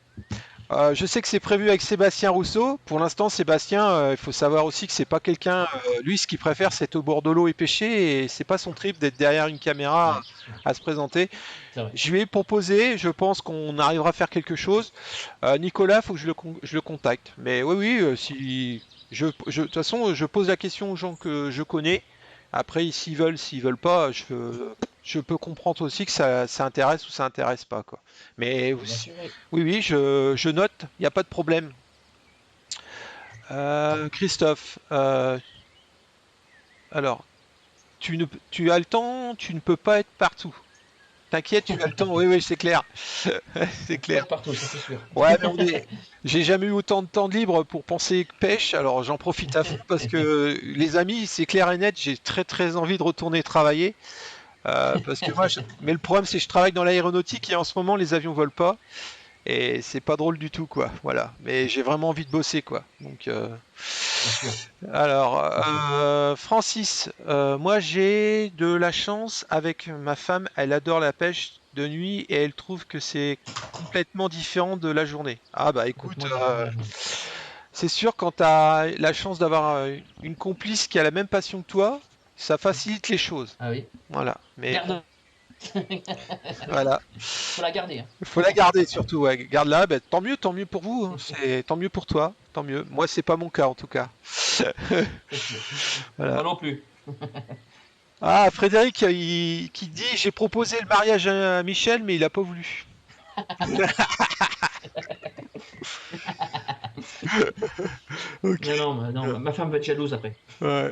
Je sais que c'est prévu avec Sébastien Rousseau. Pour l'instant, Sébastien, il faut savoir aussi que c'est pas quelqu'un. Lui, ce qu'il préfère, c'est être au bord de l'eau et pêcher, et c'est pas son trip d'être derrière une caméra Ouais, c'est sûr. à se présenter. C'est vrai. Je lui ai proposé, je pense qu'on arrivera à faire quelque chose. Nicolas, faut que je le contacte. Mais oui, oui, si de toute façon, je pose la question aux gens que je connais. Après, s'ils veulent pas, je peux comprendre aussi que ça intéresse ou ça intéresse pas, quoi. Mais Bien sûr, oui. oui, oui, je note, il n'y a pas de problème. Christophe, alors, tu as le temps, tu ne peux pas être partout. T'inquiète, tu as le temps. Oui, oui, c'est clair. C'est On peut pas clair. être partout, ça c'est sûr. Ouais, mais j'ai jamais eu autant de temps de libre pour penser pêche, alors j'en profite à fond parce que les amis, c'est clair et net, j'ai très très envie de retourner travailler. Parce que mais le problème c'est que je travaille dans l'aéronautique et en ce moment les avions volent pas et c'est pas drôle du tout quoi. Voilà, mais j'ai vraiment envie de bosser quoi. Donc C'est sûr, alors c'est sûr. Francis, moi j'ai de la chance avec ma femme, elle adore la pêche de nuit et elle trouve que c'est complètement différent de la journée. Ah bah écoute, Complètement différent de la journée. c'est sûr quand tu as la chance d'avoir une complice qui a la même passion que toi, ça facilite les choses. Ah oui. Voilà, mais bon, Garde, voilà. faut la garder, hein. Faut la garder surtout, ouais. Garde-la, bah, tant mieux pour vous, hein. C'est tant mieux pour toi, tant mieux. Moi, c'est pas mon cas en tout cas. C'est sûr. Moi Voilà. non plus. Ah, Frédéric, qui dit j'ai proposé le mariage à Michel, mais il a pas voulu. Ok. Non, non, non, ma femme va être jalouse après. Ouais.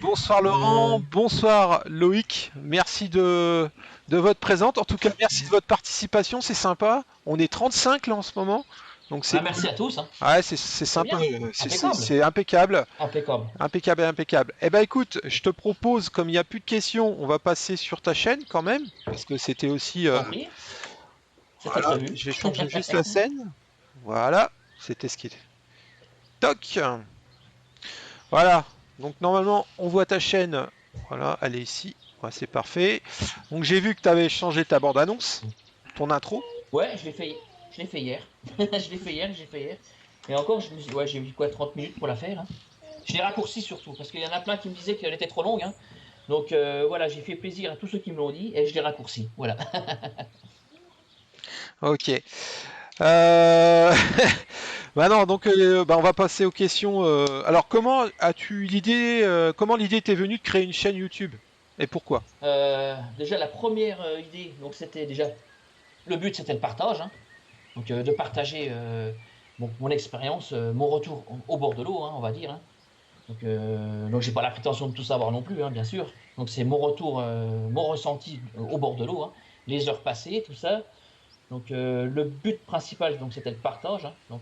Bonsoir Laurent, Euh, bonsoir Loïc, merci de votre présence. En tout cas, merci de votre participation, c'est sympa. On est 35 là en ce moment, donc c'est Ah, cool. merci à tous, hein. Ouais, c'est C'est sympa, bien. Impeccable. c'est impeccable. Impeccable. Impeccable, impeccable. Eh ben écoute, je te propose, comme il n'y a plus de questions, on va passer sur ta chaîne quand même, parce que c'était aussi... Je t'en prie. C'était voilà, prévu. je vais changer juste la scène. Voilà, c'était ce qui est... Toc. Voilà, donc normalement on voit ta chaîne. Voilà, elle est ici. Ouais, c'est parfait. Donc j'ai vu que tu avais changé ta bande-annonce, ton intro. Ouais, je l'ai fait hier. Je l'ai fait hier, j'ai fait hier. Et encore, ouais, j'ai mis quoi, 30 minutes pour la faire, hein. Je l'ai raccourci surtout, parce qu'il y en a plein qui me disaient qu'elle était trop longue, hein. Donc voilà, j'ai fait plaisir à tous ceux qui me l'ont dit et je l'ai raccourci. Voilà. Ok. Bah non, donc bah, on va passer aux questions. Alors comment as-tu l'idée, comment l'idée t'est venue de créer une chaîne YouTube et pourquoi? Déjà, la première idée, donc c'était déjà. Le but, c'était le partage, hein. Donc de partager mon expérience, mon retour au bord de l'eau, hein, on va dire, hein. Donc j'ai pas la prétention de tout savoir non plus, hein, bien sûr. Donc c'est mon retour, mon ressenti au bord de l'eau, hein, les heures passées, tout ça. Donc le but principal, donc c'était le partage, hein. Donc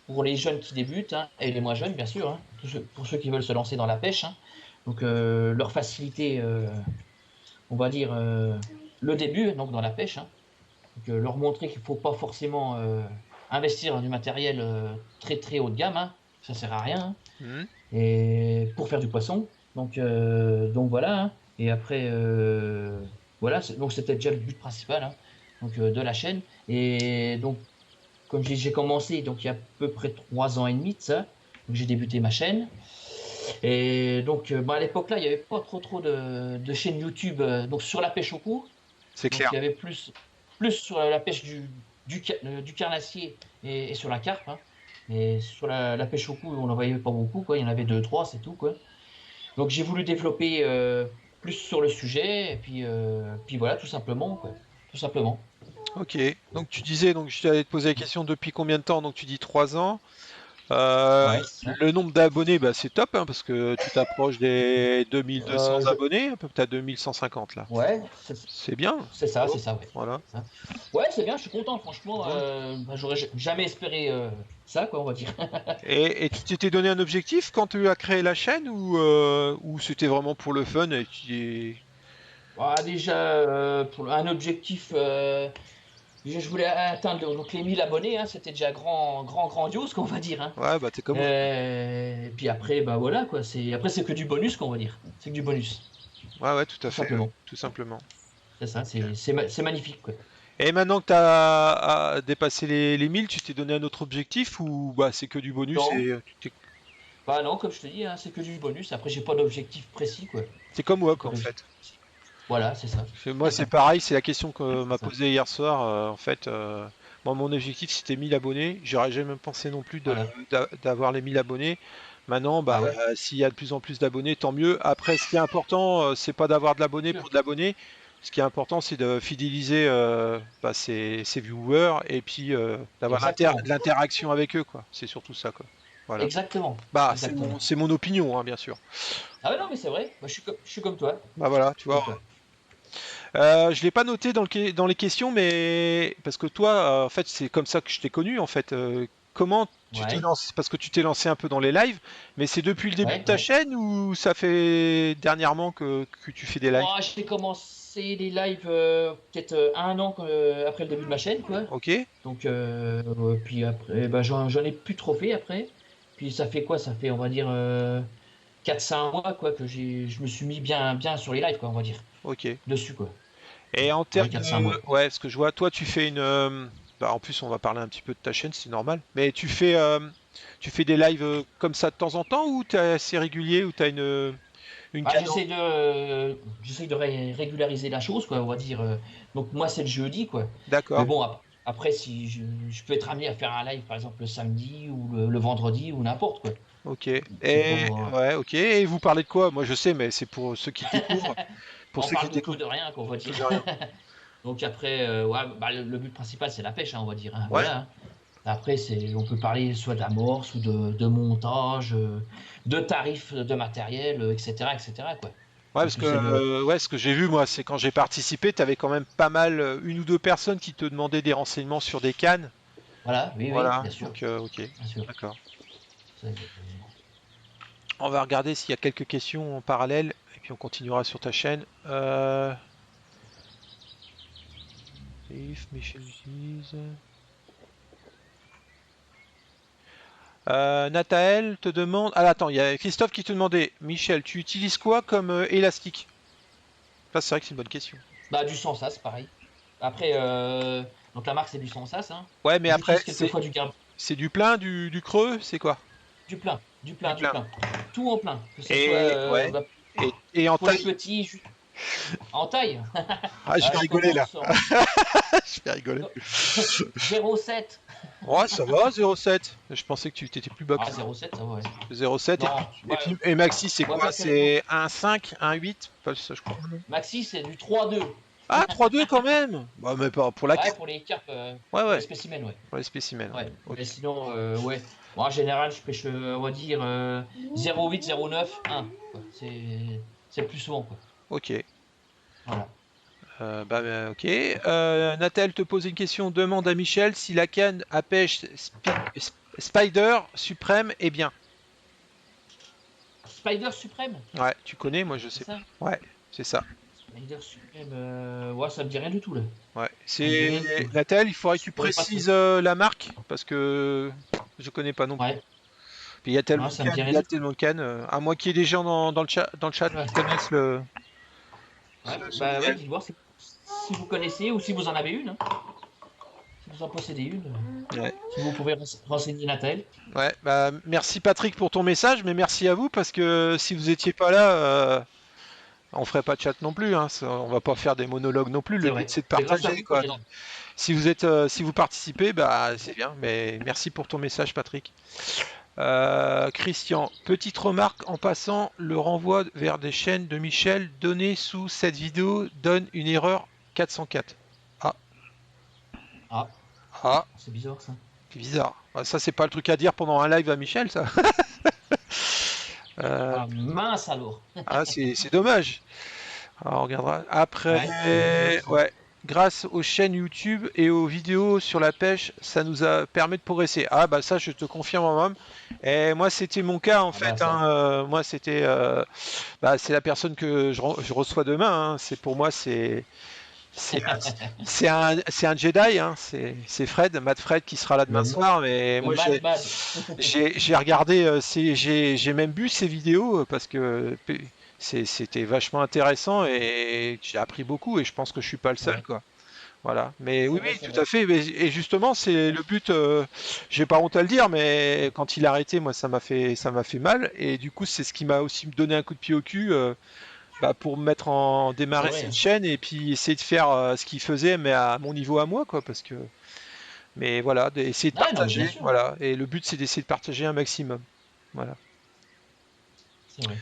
pour les jeunes qui débutent, hein, et les moins jeunes, bien sûr, hein, pour ceux qui veulent se lancer dans la pêche, hein. Donc leur faciliter, on va dire, le début, donc dans la pêche, hein. Donc leur montrer qu'il ne faut pas forcément investir dans du matériel très très haut de gamme, hein. Ça sert à rien, hein. Hmm. Et pour faire du poisson. Donc voilà, hein. Et après, voilà, donc c'était déjà le but principal, hein, donc, de la chaîne. Et donc, comme j'ai commencé donc, il y a à peu près 3 ans et demi de ça, donc j'ai débuté ma chaîne. Et donc, à l'époque là, il n'y avait pas trop de chaînes YouTube donc sur la pêche au cours. C'est Donc clair. il y avait plus sur la pêche du carnassier et sur la carpe, hein. Et sur la pêche au cou, on n'en voyait pas beaucoup, quoi. Il y en avait deux, trois, c'est tout, quoi. Donc j'ai voulu développer plus sur le sujet, et puis voilà, tout simplement, quoi. Tout simplement. Ok. Donc tu disais, donc je t'allais te poser la question depuis combien de temps? Donc tu dis 3 ans. Ouais, c'est ça. Le nombre d'abonnés, bah, c'est top hein, parce que tu t'approches des 2200 Euh, je- abonnés, peut-être 2150 là. Ouais, C'est bien. c'est Bravo. ça, ouais. Voilà. C'est ça. Ouais, c'est bien, je suis content, franchement. Ouais. J'aurais jamais espéré ça, quoi, on va dire. Et tu t'étais donné un objectif quand tu as créé la chaîne ou c'était vraiment pour le fun et Ah, déjà, pour un objectif, je voulais atteindre donc les 1000 abonnés, hein, c'était déjà grandiose, qu'on va dire, hein. Ouais, bah t'es comme moi. Et puis après, bah voilà, quoi. Après, c'est que du bonus, qu'on va dire. C'est que du bonus, Ouais, ouais, tout à tout fait, ouais, simplement. tout simplement. C'est ça, Ok. c'est magnifique, quoi. Et maintenant que tu as dépassé les 1000, tu t'es donné un autre objectif ou bah, c'est que du bonus Non, et bah non, comme je te dis, hein, c'est que du bonus. Après, j'ai pas d'objectif précis, quoi. c'est comme J'ai WoK pas en d'objectif fait. précis. Voilà, c'est ça. Moi, c'est pareil, c'est la question que C'est m'a ça. posée hier soir. En fait, moi, mon objectif c'était 1000 abonnés. J'aurais jamais pensé non plus Voilà. d'avoir les 1000 abonnés. Maintenant, bah, Ah ouais. s'il y a de plus en plus d'abonnés, tant mieux. Après, ce qui est important, c'est pas d'avoir de l'abonné Sûr. pour de l'abonné. Ce qui est important, c'est de fidéliser bah, ses viewers et puis d'avoir Exactement. de l'interaction avec eux, quoi. C'est surtout ça, quoi. Voilà. Exactement. Bah, Exactement. c'est mon opinion, hein, bien sûr. Ah ouais, non, mais c'est vrai. Bah, je suis comme toi. Bah voilà, tu Je suis comme vois. toi. Je l'ai pas noté dans les questions, mais parce que toi, en fait, c'est comme ça que je t'ai connu, en fait. Comment tu t'es Ouais. lancé? Parce que tu t'es lancé un peu dans les lives, mais c'est depuis le début de Ouais, ta ouais. chaîne ou ça fait dernièrement que tu fais des lives? Moi, j'ai commencé les lives peut-être un an après le début de ma chaîne, quoi. Ok, Donc, puis après, bah, j'en ai plus trop fait après. Puis ça fait quoi? Ça fait, on va dire, 4-5 mois, quoi, que je me suis mis bien, bien sur les lives, quoi, on va dire. ok. Dessus, quoi. Et en Ouais, termes 4-5 mois. de, ouais, ce que je vois, toi, tu fais une, bah, en plus, on va parler un petit peu de ta chaîne, c'est normal. Mais tu fais des lives comme ça de temps en temps ou t'es assez régulier ou t'as une Bah, cadence? j'essaie de régulariser la chose, quoi, on va dire. Donc, moi, c'est le jeudi, quoi. Mais D'accord. bon, après, si je peux être amené à faire un live, par exemple, le samedi ou le vendredi ou n'importe, quoi. Ok. C'est Et pas. ouais, ok. Et vous parlez de quoi? Moi, je sais, mais c'est pour ceux qui découvrent. Pour On ceux qui parle de tout et découvrent. de rien, quoi, on va Tout dire. de rien. Donc, après, ouais, bah, le but principal, c'est la pêche, hein, on va dire, hein, Ouais. voilà, hein. Après, on peut parler soit d'amorce ou de montage, de tarifs de matériel, etc., etc., quoi. Ouais, parce Donc, que c'est le. ouais, ce que j'ai vu moi, c'est quand j'ai participé, tu avais quand même pas mal, une ou deux personnes qui te demandaient des renseignements sur des cannes. Voilà, oui, oui, Voilà. bien sûr, Donc ok. bien sûr. D'accord. C'est- On va regarder s'il y a quelques questions en parallèle et puis on continuera sur ta chaîne. If Michel utilise. Nathael te demande. Ah attends, il y a Christophe qui te demandait. Michel, tu utilises quoi comme élastique? Ça, c'est vrai que c'est une bonne question. Bah, du Sensas, pareil. Après, donc la marque, c'est du Sensas, hein. Ouais, mais après, J'utilise quelquefois du garde, c'est du plein, du creux, c'est quoi? du plein, du Du plein, du plein. plein. Tout en plein. Que ce soit Et ouais. bah, Et en pour les taille. petits, en taille. Ah, je vais Je rigoler là. commence en Je vais rigoler. 0,7. Ouais, ça va, 0,7. Je pensais que tu étais plus bas que Ah, ça. 0,7, ça va, ouais. 0,7. Non, Et Maxi, c'est ouais, quoi? personnellement. C'est 1,5, 1,8? Pas ça, je crois. Maxi, c'est du 3,2. Ah, 3,2 quand même. Bah, mais pas pour la Ouais, canne. pour les carpes, Ouais, pour les ouais. spécimens, ouais. Pour les spécimens, ouais. Ouais. Ok. Mais sinon, ouais. Moi, en général, je pêche, on va dire, 0,8, 0,9, 1. Quoi. C'est le plus souvent, quoi. Ok. Voilà. Ok. Nathal te pose une question. Demande à Michel si la canne à pêche Spider suprême est bien. Spider Suprême, Ouais, tu connais, moi je c'est sais. ça? Ouais, c'est ça. Spider Suprême, ouais, ça me dit rien du tout, là. Ouais. Ça me dit C'est rien du tout. Nathal, il faudrait Je que tu pourrais pas te. précises la marque parce que je connais pas non plus. Ouais, Puis il y a tellement non, de ça me dit cannes, il rien y a du tout. tellement de cannes. À moins qu'il y ait des gens dans le chat Ouais, qui connaissent ouais, ce bah ouais, modèle. dites voir si vous connaissez ou si vous en avez une, hein. Si vous en possédez une, Ouais. si vous pouvez renseigner Nathal. Ouais, bah merci Patrick pour ton message, mais merci à vous parce que si vous étiez pas là, on ferait pas de chat non plus. Hein. On va pas faire des monologues non plus. C'est Le but vrai. c'est de C'est grâce à partager vous qu'on quoi. est Donc, là. si vous participez, bah c'est bien. Mais merci pour ton message, Patrick. Christian, petite remarque en passant, le renvoi vers des chaînes de Michel donné sous cette vidéo donne une erreur 404. Ah, Ah, ah, c'est bizarre, ça. c'est bizarre. Ah, ça c'est pas le truc à dire pendant un live à Michel, ça. Euh, Ah, mince alors. ah, c'est dommage. Alors, on regardera. Après, Ouais, c'est bizarre, ça. ouais, grâce aux chaînes YouTube et aux vidéos sur la pêche, ça nous a permis de progresser. Ah bah ça, je te confirme, moi-même. Et moi, c'était mon cas en Ah bah fait. ça. Hein. Moi, c'était, bah, c'est la personne que je reçois demain. Hein. C'est pour moi, c'est un, c'est un Jedi. Hein. C'est Fred, Matt Fred, qui sera là demain Le, soir. Mais le moi, Mad Mad. j'ai regardé, j'ai même vu ces vidéos parce que c'était vachement intéressant et j'ai appris beaucoup et je pense que je suis pas le seul Ouais. quoi. Voilà. Mais oui, vrai, oui, c'est tout à vrai. fait. Et justement, c'est le but. J'ai pas honte à le dire, mais quand il a arrêté, moi, ça m'a fait mal. Et du coup, c'est ce qui m'a aussi donné un coup de pied au cul, bah, pour C'est démarrer vrai, cette hein. chaîne et puis essayer de faire ce qu'il faisait, mais à mon niveau à moi, quoi. Mais voilà, d'essayer de Ah, non, mais bien partager. sûr. Voilà. Et le but, c'est d'essayer de partager un maximum. Voilà. C'est vrai.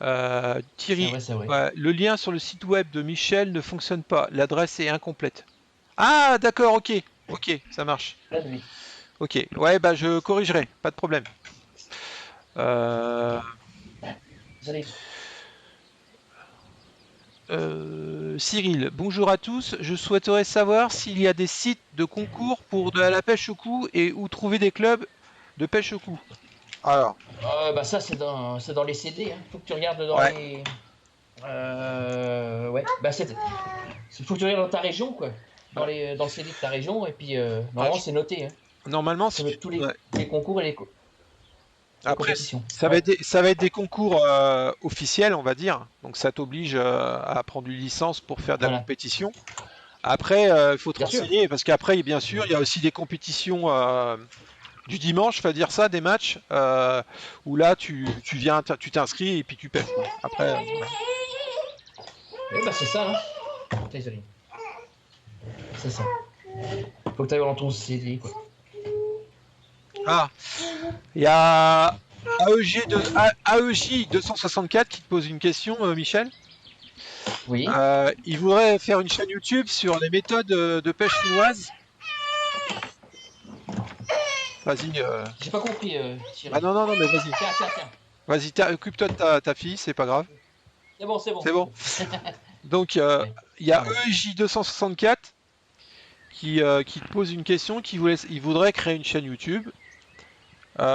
C'est Thierry, vrai, c'est vrai. ouais, le lien sur le site web de Michel ne fonctionne pas. L'adresse est incomplète. Ah, d'accord, ok. Ok, ça marche. Pas de lui. Ok, ouais, bah je corrigerai, pas de problème. Euh, Vous allez. Cyril, bonjour à tous. Je souhaiterais savoir s'il y a des sites de concours pour de la pêche au cou et où trouver des clubs de pêche au cou. Alors, Bah ça, c'est dans les CD, hein. Faut que tu regardes dans ouais, les... Ouais, bah faut que tu regardes dans ta région, quoi. ouais, Dans le CD de ta région, et puis ouais, normalement c'est noté, hein. normalement, Ça note tous ouais. les concours et les Après, compétitions. ça va Ouais, être des concours officiels, on va dire. Donc ça t'oblige à prendre une licence pour faire de la voilà. compétition. Après, il faut te Bien sûr. renseigner parce qu'après, bien sûr, il y a aussi des compétitions du dimanche, faut dire ça, des matchs où là, tu viens, tu t'inscris et puis tu pêches, quoi. Après, voilà. Ouais, bah c'est ça, hein. Désolé. C'est ça. Faut que tu ailles dans ton CD, quoi. Ah, il y a AEJ 264 qui te pose une question, Michel. Oui. Il voudrait faire une chaîne YouTube sur les méthodes de pêche chinoise. Vas-y. J'ai pas compris, Ah Thierry. non, non, non, mais vas-y. Tiens, tiens, tiens. Vas-y, occupe-toi de ta fille, c'est pas grave. C'est bon, C'est c'est bon. bon. Donc, Ouais, il y a pardon. EJ 264 qui te pose une question, il voudrait créer une chaîne YouTube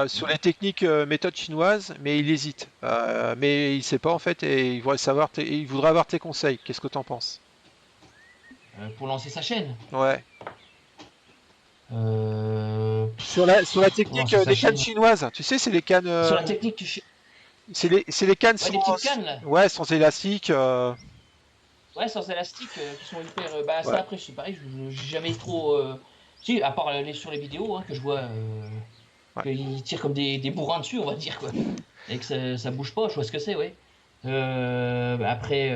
sur les techniques méthodes chinoises, mais il hésite. Mais il sait pas en fait et il voudrait il voudrait avoir tes conseils. Qu'est-ce que t'en penses? Pour lancer sa chaîne. Ouais. Sur la Pour technique lancer sa des cannes chaîne. chinoises, tu sais, c'est les cannes, Sur la technique, tu sais. c'est les cannes Ouais, sans, des petites cannes, là. ouais, sans élastique. Ouais, sans élastique, qui sont hyper. Bah, ça, Ouais. après, c'est pareil, j'ai jamais trop. Si, à part sur les vidéos, hein, que je vois Ouais. qu'ils tirent comme des bourrins dessus, on va dire, quoi. Et que ça bouge pas, je vois ce que c'est, ouais. Bah, après,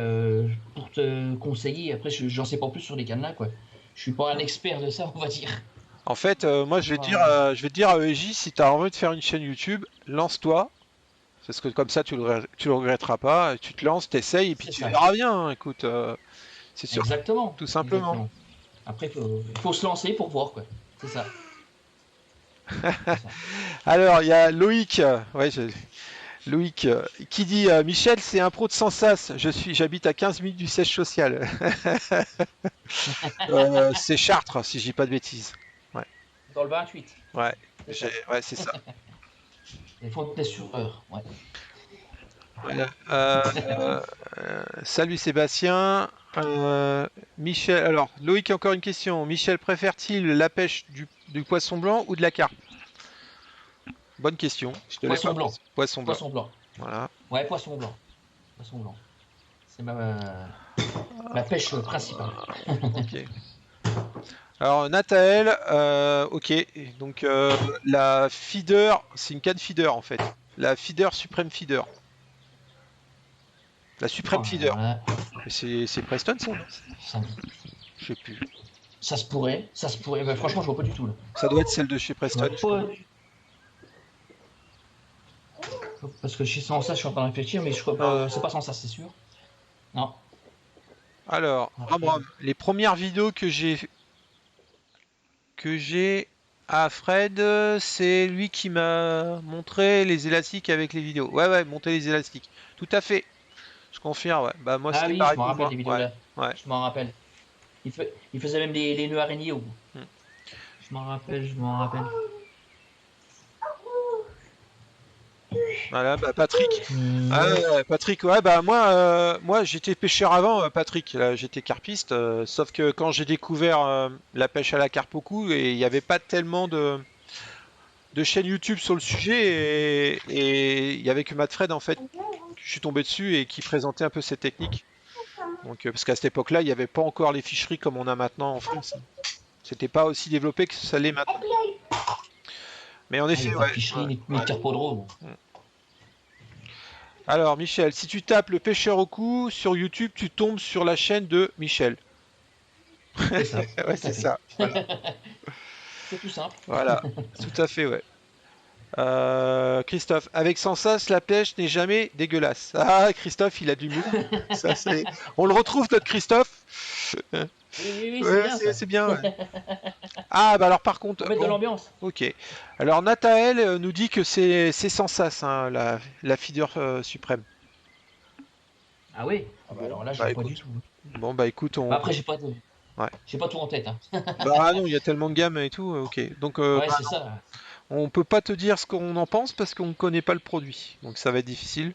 pour te conseiller, après, j'en sais pas plus sur les cannes-là, quoi. Je suis pas un expert de ça, on va dire. En fait, moi, je vais te dire, Ah, à EJ, si tu as envie de faire une chaîne YouTube, lance-toi. Parce que comme ça, tu le regretteras pas. Tu te lances, t'essayes, et puis c'est tu ça. verras bien, hein. Écoute, c'est sûr, Exactement. tout simplement. Exactement. Après, faut se lancer pour voir, quoi. C'est ça. C'est ça. Alors, il y a Loïc, ouais, Loïc, qui dit Michel, c'est un pro de Sansas. J'habite à 15 minutes du siège social. C'est Chartres, si je dis pas de bêtises. Ouais, Dans le 28, ouais, c'est ça. ouais, c'est ça. Les Fontenay-sur-Eure, ouais. Voilà. Salut Sébastien. Michel, alors Loïc, encore une question. Michel préfère-t-il la pêche du poisson blanc ou de la carpe? Bonne question. Je te l'ai pas Poisson blanc. posé. Poisson blanc. Poisson blanc. Voilà. Ouais, poisson blanc. Poisson blanc. C'est ma pêche principale. Ok. Alors Nathael, ok. Donc la feeder, c'est une canne feeder en fait. La feeder suprême feeder. La suprême Oh, feeder. ouais, Mais c'est Preston ça, non? ça, Je sais plus. ça se pourrait, ça se pourrait. Bah, franchement, je vois pas du tout là. Ça doit être celle de chez Je vois Preston, je crois. pas. Parce que chez sans ça, je suis en train de réfléchir, mais je crois Non. pas. C'est pas sans ça, c'est sûr. Non. Alors, Après. Ramram, les premières vidéos que j'ai à Fred, c'est lui qui m'a montré les élastiques avec les vidéos. Ouais, ouais, monter les élastiques. Tout à fait. Je confirme, ouais. Bah moi Ah c'était oui, je pareil m'en pour rappelle moi. des vidéos Ouais, là. ouais. Je m'en rappelle. Il faisait même les nœuds araignées au bout. Hmm. Je m'en rappelle, je m'en rappelle. Voilà, bah Patrick. Ah Ouais. ouais, ouais, Patrick, ouais, bah moi j'étais pêcheur avant, Patrick. Là, j'étais carpiste. Sauf que quand j'ai découvert la pêche à la carpe au cou, et il n'y avait pas tellement de chaînes YouTube sur le sujet, et il y avait que Matt Fred en fait. Je suis tombé dessus et qui présentait un peu cette technique. Donc, parce qu'à cette époque-là, il n'y avait pas encore les ficheries comme on a maintenant en France. C'était pas aussi développé que ça l'est maintenant. Mais en Ah, il n'y effet, a pas de ouais. ficherie ni Ouais. de carpodrome. Alors, Michel, si tu tapes le pêcheur au cou sur YouTube, tu tombes sur la chaîne de Michel. C'est ça, Ouais, tout à c'est fait. ça. Voilà. C'est tout simple. Voilà. Tout à fait, ouais. Christophe, avec sans sas, la pêche n'est jamais dégueulasse. Ah, Christophe, il a du l'humour. Ça, c'est... On le retrouve, notre Christophe. Oui, oui, oui, c'est Ouais, bien ça. c'est bien. Ouais. Ah, bah alors par contre, Faut mettre de bon, l'ambiance. ok. Alors Nathael nous dit que c'est sans sas, hein, la figure suprême. Ah oui? Ah bah Bon, alors là, je bah vois pas du écoute. tout. Bon, bah écoute, Bah, on... après, Ouais. j'ai pas tout en tête, hein. Bah non, il y a tellement de gammes et tout, ok. Donc, Ouais, bah c'est non, ça. on peut pas te dire ce qu'on en pense parce qu'on ne connaît pas le produit. Donc ça va être difficile.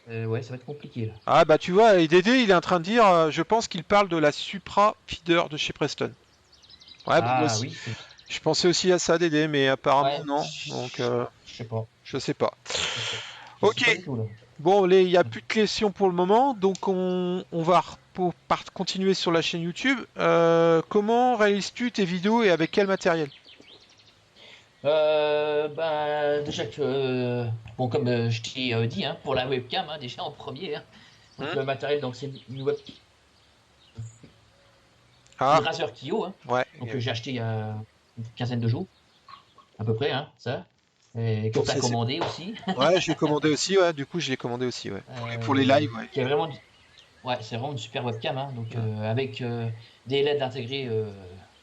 Ouais, ça va être compliqué là. Ah bah tu vois, et Dédé, il est en train de dire, je pense qu'il parle de la Supra Feeder de chez Preston. Ouais, bah moi Ah aussi. oui, c'est. Je pensais aussi à ça, Dédé, mais apparemment Ouais, non. Donc, je sais pas. je sais pas. Je sais je sais Ok. pas du tout là. Bon, il n'y a plus de questions pour le moment, donc on va continuer sur la chaîne YouTube. Comment réalises-tu tes vidéos et avec quel matériel? Bah, déjà que. Bon, comme je t'ai dit, hein, pour la webcam, hein, déjà en premier, hein. Donc Hmm. le matériel, donc c'est une webcam, une Ah, Razer Kiyo, hein. ouais. Donc j'ai acheté il y a une quinzaine de jours, à peu près, hein, ça. Et que Bon, t'as commandé aussi. ouais, je l'ai commandé aussi, ouais. Du coup, je l'ai commandé aussi, ouais. Pour les lives, ouais. Qui est vraiment. Ouais, c'est vraiment une super webcam, hein. Donc Hmm. avec des LED intégrés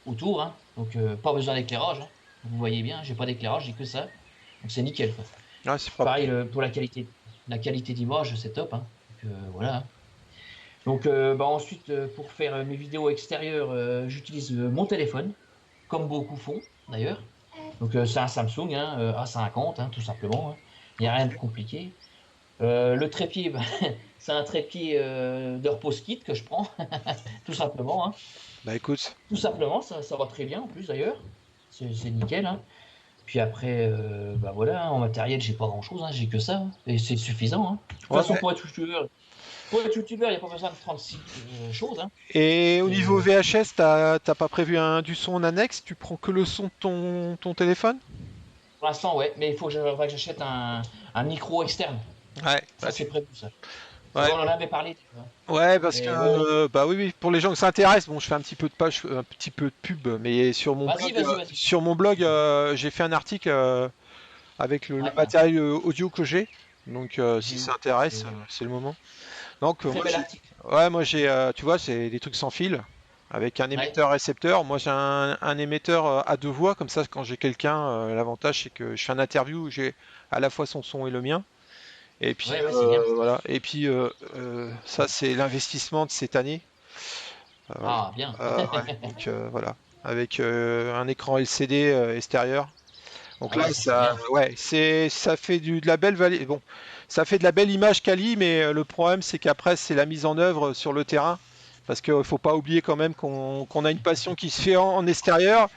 autour, hein. Donc pas besoin d'éclairage, hein. Vous voyez bien, j'ai pas d'éclairage, j'ai que ça. Donc c'est nickel, quoi. Ouais, c'est propre. Pareil pour la qualité d'image, c'est top, hein. Donc voilà, hein. Donc bah, ensuite, pour faire mes vidéos extérieures, j'utilise mon téléphone, comme beaucoup font d'ailleurs. Donc c'est un Samsung, hein, A50, hein, tout simplement, hein. Il n'y a rien de compliqué. Le trépied, bah, c'est un trépied de repose kit que je prends, tout simplement, hein. Bah écoute, Tout simplement, ça va très bien en plus d'ailleurs. C'est nickel, hein. Puis après, bah voilà, hein, en matériel, j'ai pas grand chose, hein, j'ai que ça, hein, et c'est suffisant, hein. De toute ouais, façon, ouais. pour être youtubeur, il n'y a pas besoin de 36 choses, hein. Et au C'est, niveau VHS, t'as pas prévu du son en annexe? Tu prends que le son de ton téléphone? pour l'instant, ouais, mais il faut faudra que j'achète un micro externe. Ouais, Ça, c'est prévu, ça. ouais, On en avait parlé, tu vois. ouais, parce que Mais bon, bah oui, oui, pour les gens que ça intéresse, bon, je fais un petit peu de page, un petit peu de pub, mais vas-y, vas-y, vas-y. sur mon blog, j'ai fait un article avec le Ouais, hein. matériel audio que j'ai. Donc, J'ai si eu. ça intéresse, c'est le moment. Donc, Très bel article. moi j'ai, tu vois, c'est des trucs sans fil avec un Ouais. émetteur-récepteur. Moi, j'ai un émetteur à deux voix, comme ça, quand j'ai quelqu'un, l'avantage c'est que je fais un interview, j'ai à la fois son son et le mien. Et puis Ouais, ouais, c'est bien. voilà. Et puis ça, c'est l'investissement de cette année. Voilà. Ah, bien. Ouais. Donc voilà, avec un écran LCD extérieur. Donc Ah là, ouais, ça c'est bien. ouais, ça fait de la belle bon, ça fait de la belle image quali, mais le problème c'est qu'après c'est la mise en œuvre sur le terrain, parce qu'il faut pas oublier quand même qu'on a une passion qui se fait en extérieur.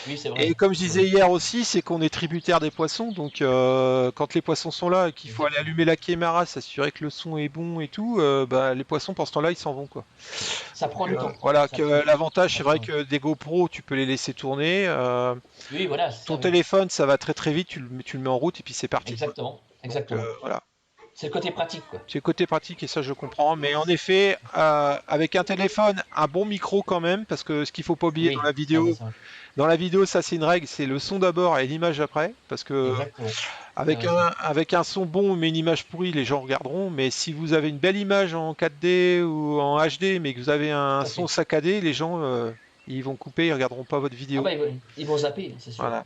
Oui, c'est Et vrai. comme je C'est disais vrai. hier aussi, c'est qu'on est tributaire des poissons, donc quand les poissons sont là et qu'il faut aller Exactement. allumer la caméra, s'assurer que le son est bon et tout, bah, les poissons pendant ce temps-là ils s'en vont quoi. Ça prend du temps. Voilà, Ça que prend du temps. l'avantage c'est Ça vrai prend. que des GoPro tu peux les laisser tourner. Oui, voilà, c'est Ton ça, oui. téléphone ça va très très vite, tu le mets en route et puis c'est parti quoi. Exactement. Donc Exactement. voilà. C'est le côté pratique, quoi. C'est le côté pratique et ça je comprends. Mais en effet, avec un téléphone, un bon micro quand même, parce que ce qu'il faut pas oublier Oui, ça va, ça va. dans la vidéo ça c'est une règle, c'est le son d'abord et l'image après. Parce que Exactement. T'as raison. avec un son bon mais une image pourrie, les gens regarderont. Mais si vous avez une belle image en 4D ou en HD, mais que vous avez un Tout à son fait. saccadé, les gens ils vont couper, ils regarderont pas votre Ah vidéo. bah, ils vont zapper, c'est sûr. Voilà,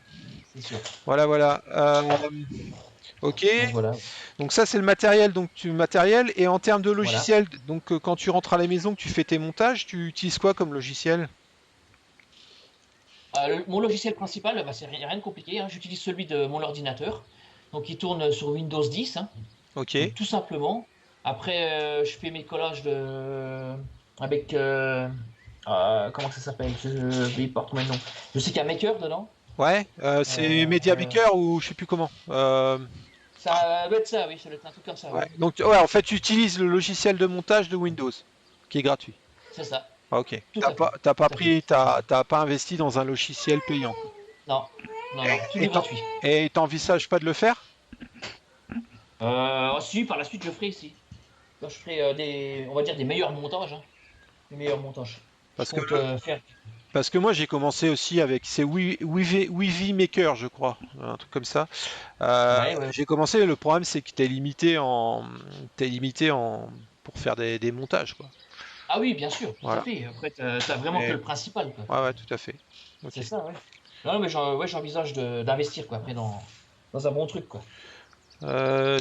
C'est sûr. voilà, voilà. Ok. Donc voilà. Donc ça c'est le matériel, matériel. Et en termes de Voilà. logiciel, donc quand tu rentres à la maison, que tu fais tes montages, tu utilises quoi comme logiciel? Mon logiciel principal, bah, c'est rien de compliqué, hein. J'utilise celui de mon ordinateur. Donc il tourne sur Windows 10, hein. Ok. Donc tout simplement. Après, je fais mes collages avec comment ça s'appelle? Je porte maintenant. Je sais qu'il y a Maker dedans. Ouais, c'est Media Euh, Maker ou je sais plus comment. Ça doit être ça, oui, ça doit être un truc comme ça, oui. Ouais. Donc ouais, en fait tu utilises le logiciel de montage de Windows. qui est gratuit. C'est ça, Ah, ok. tout à fait. T'as pas Tout à fait. pris, t'as pas investi dans un logiciel payant, quoi. Non, non, non, tout Et est gratuit. et t'envisages pas de le faire? Si, par la suite, je ferai, si. Quand je ferai on va dire des meilleurs montages, hein, des meilleurs montages. Je Parce que compte faire. Parce que moi j'ai commencé aussi avec c'est Wivi Maker je crois, un truc comme ça. Ouais, ouais. J'ai commencé, le problème c'est que t'es limité en pour faire des montages quoi. Ah oui, bien sûr, tout à Voilà. fait. Après, t'as vraiment que Mais le principal, quoi. ouais ouais tout à fait. C'est Ok. ça, ouais. Non, mais ouais, j'envisage d'investir, quoi, après, dans un bon truc, quoi.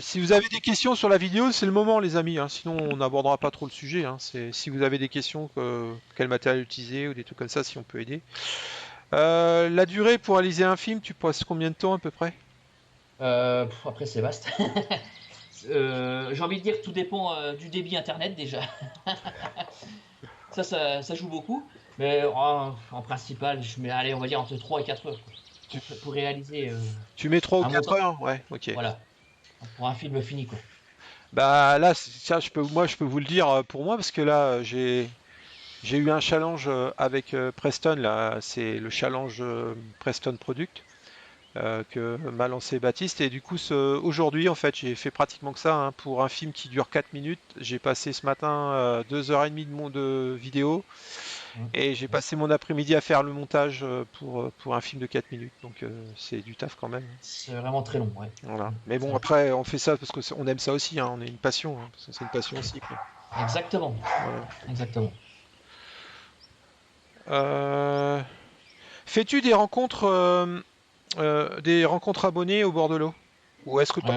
Si vous avez des questions sur la vidéo, c'est le moment les amis, hein. Sinon on n'abordera pas trop le sujet, hein. Si vous avez des questions, quel matériel utiliser ou des trucs comme ça, si on peut aider. La durée pour réaliser un film, tu passes combien de temps à peu près? Après, c'est vaste. J'ai envie de dire que tout dépend du débit internet déjà. Ça joue beaucoup. Mais en principal, je mets, allez, on va dire entre 3 et 4 heures quoi, Tu, pour réaliser tu mets 3 ou un 4 montant. heures? Ouais, ok. Voilà, pour un film fini, quoi. Bah là, ça, moi, je peux vous le dire pour moi parce que là, j'ai eu un challenge avec Preston. Là, c'est le challenge Preston Product que m'a lancé Baptiste. Et du coup, aujourd'hui, en fait, j'ai fait pratiquement que ça hein, pour un film qui dure 4 minutes. J'ai passé ce matin 2h30 de vidéo Mm. et j'ai passé mon après-midi à faire le montage pour un film de 4 minutes. Donc, c'est du taf quand même. C'est vraiment très long, ouais. Voilà. Mm. Mais bon, après, on fait ça parce qu'on aime ça aussi. Hein, on est une passion. Hein, parce que c'est une passion aussi, quoi. Exactement, Voilà. exactement. Euh, Fais-tu des rencontres abonnées au bord de l'eau? Ou est-ce que tu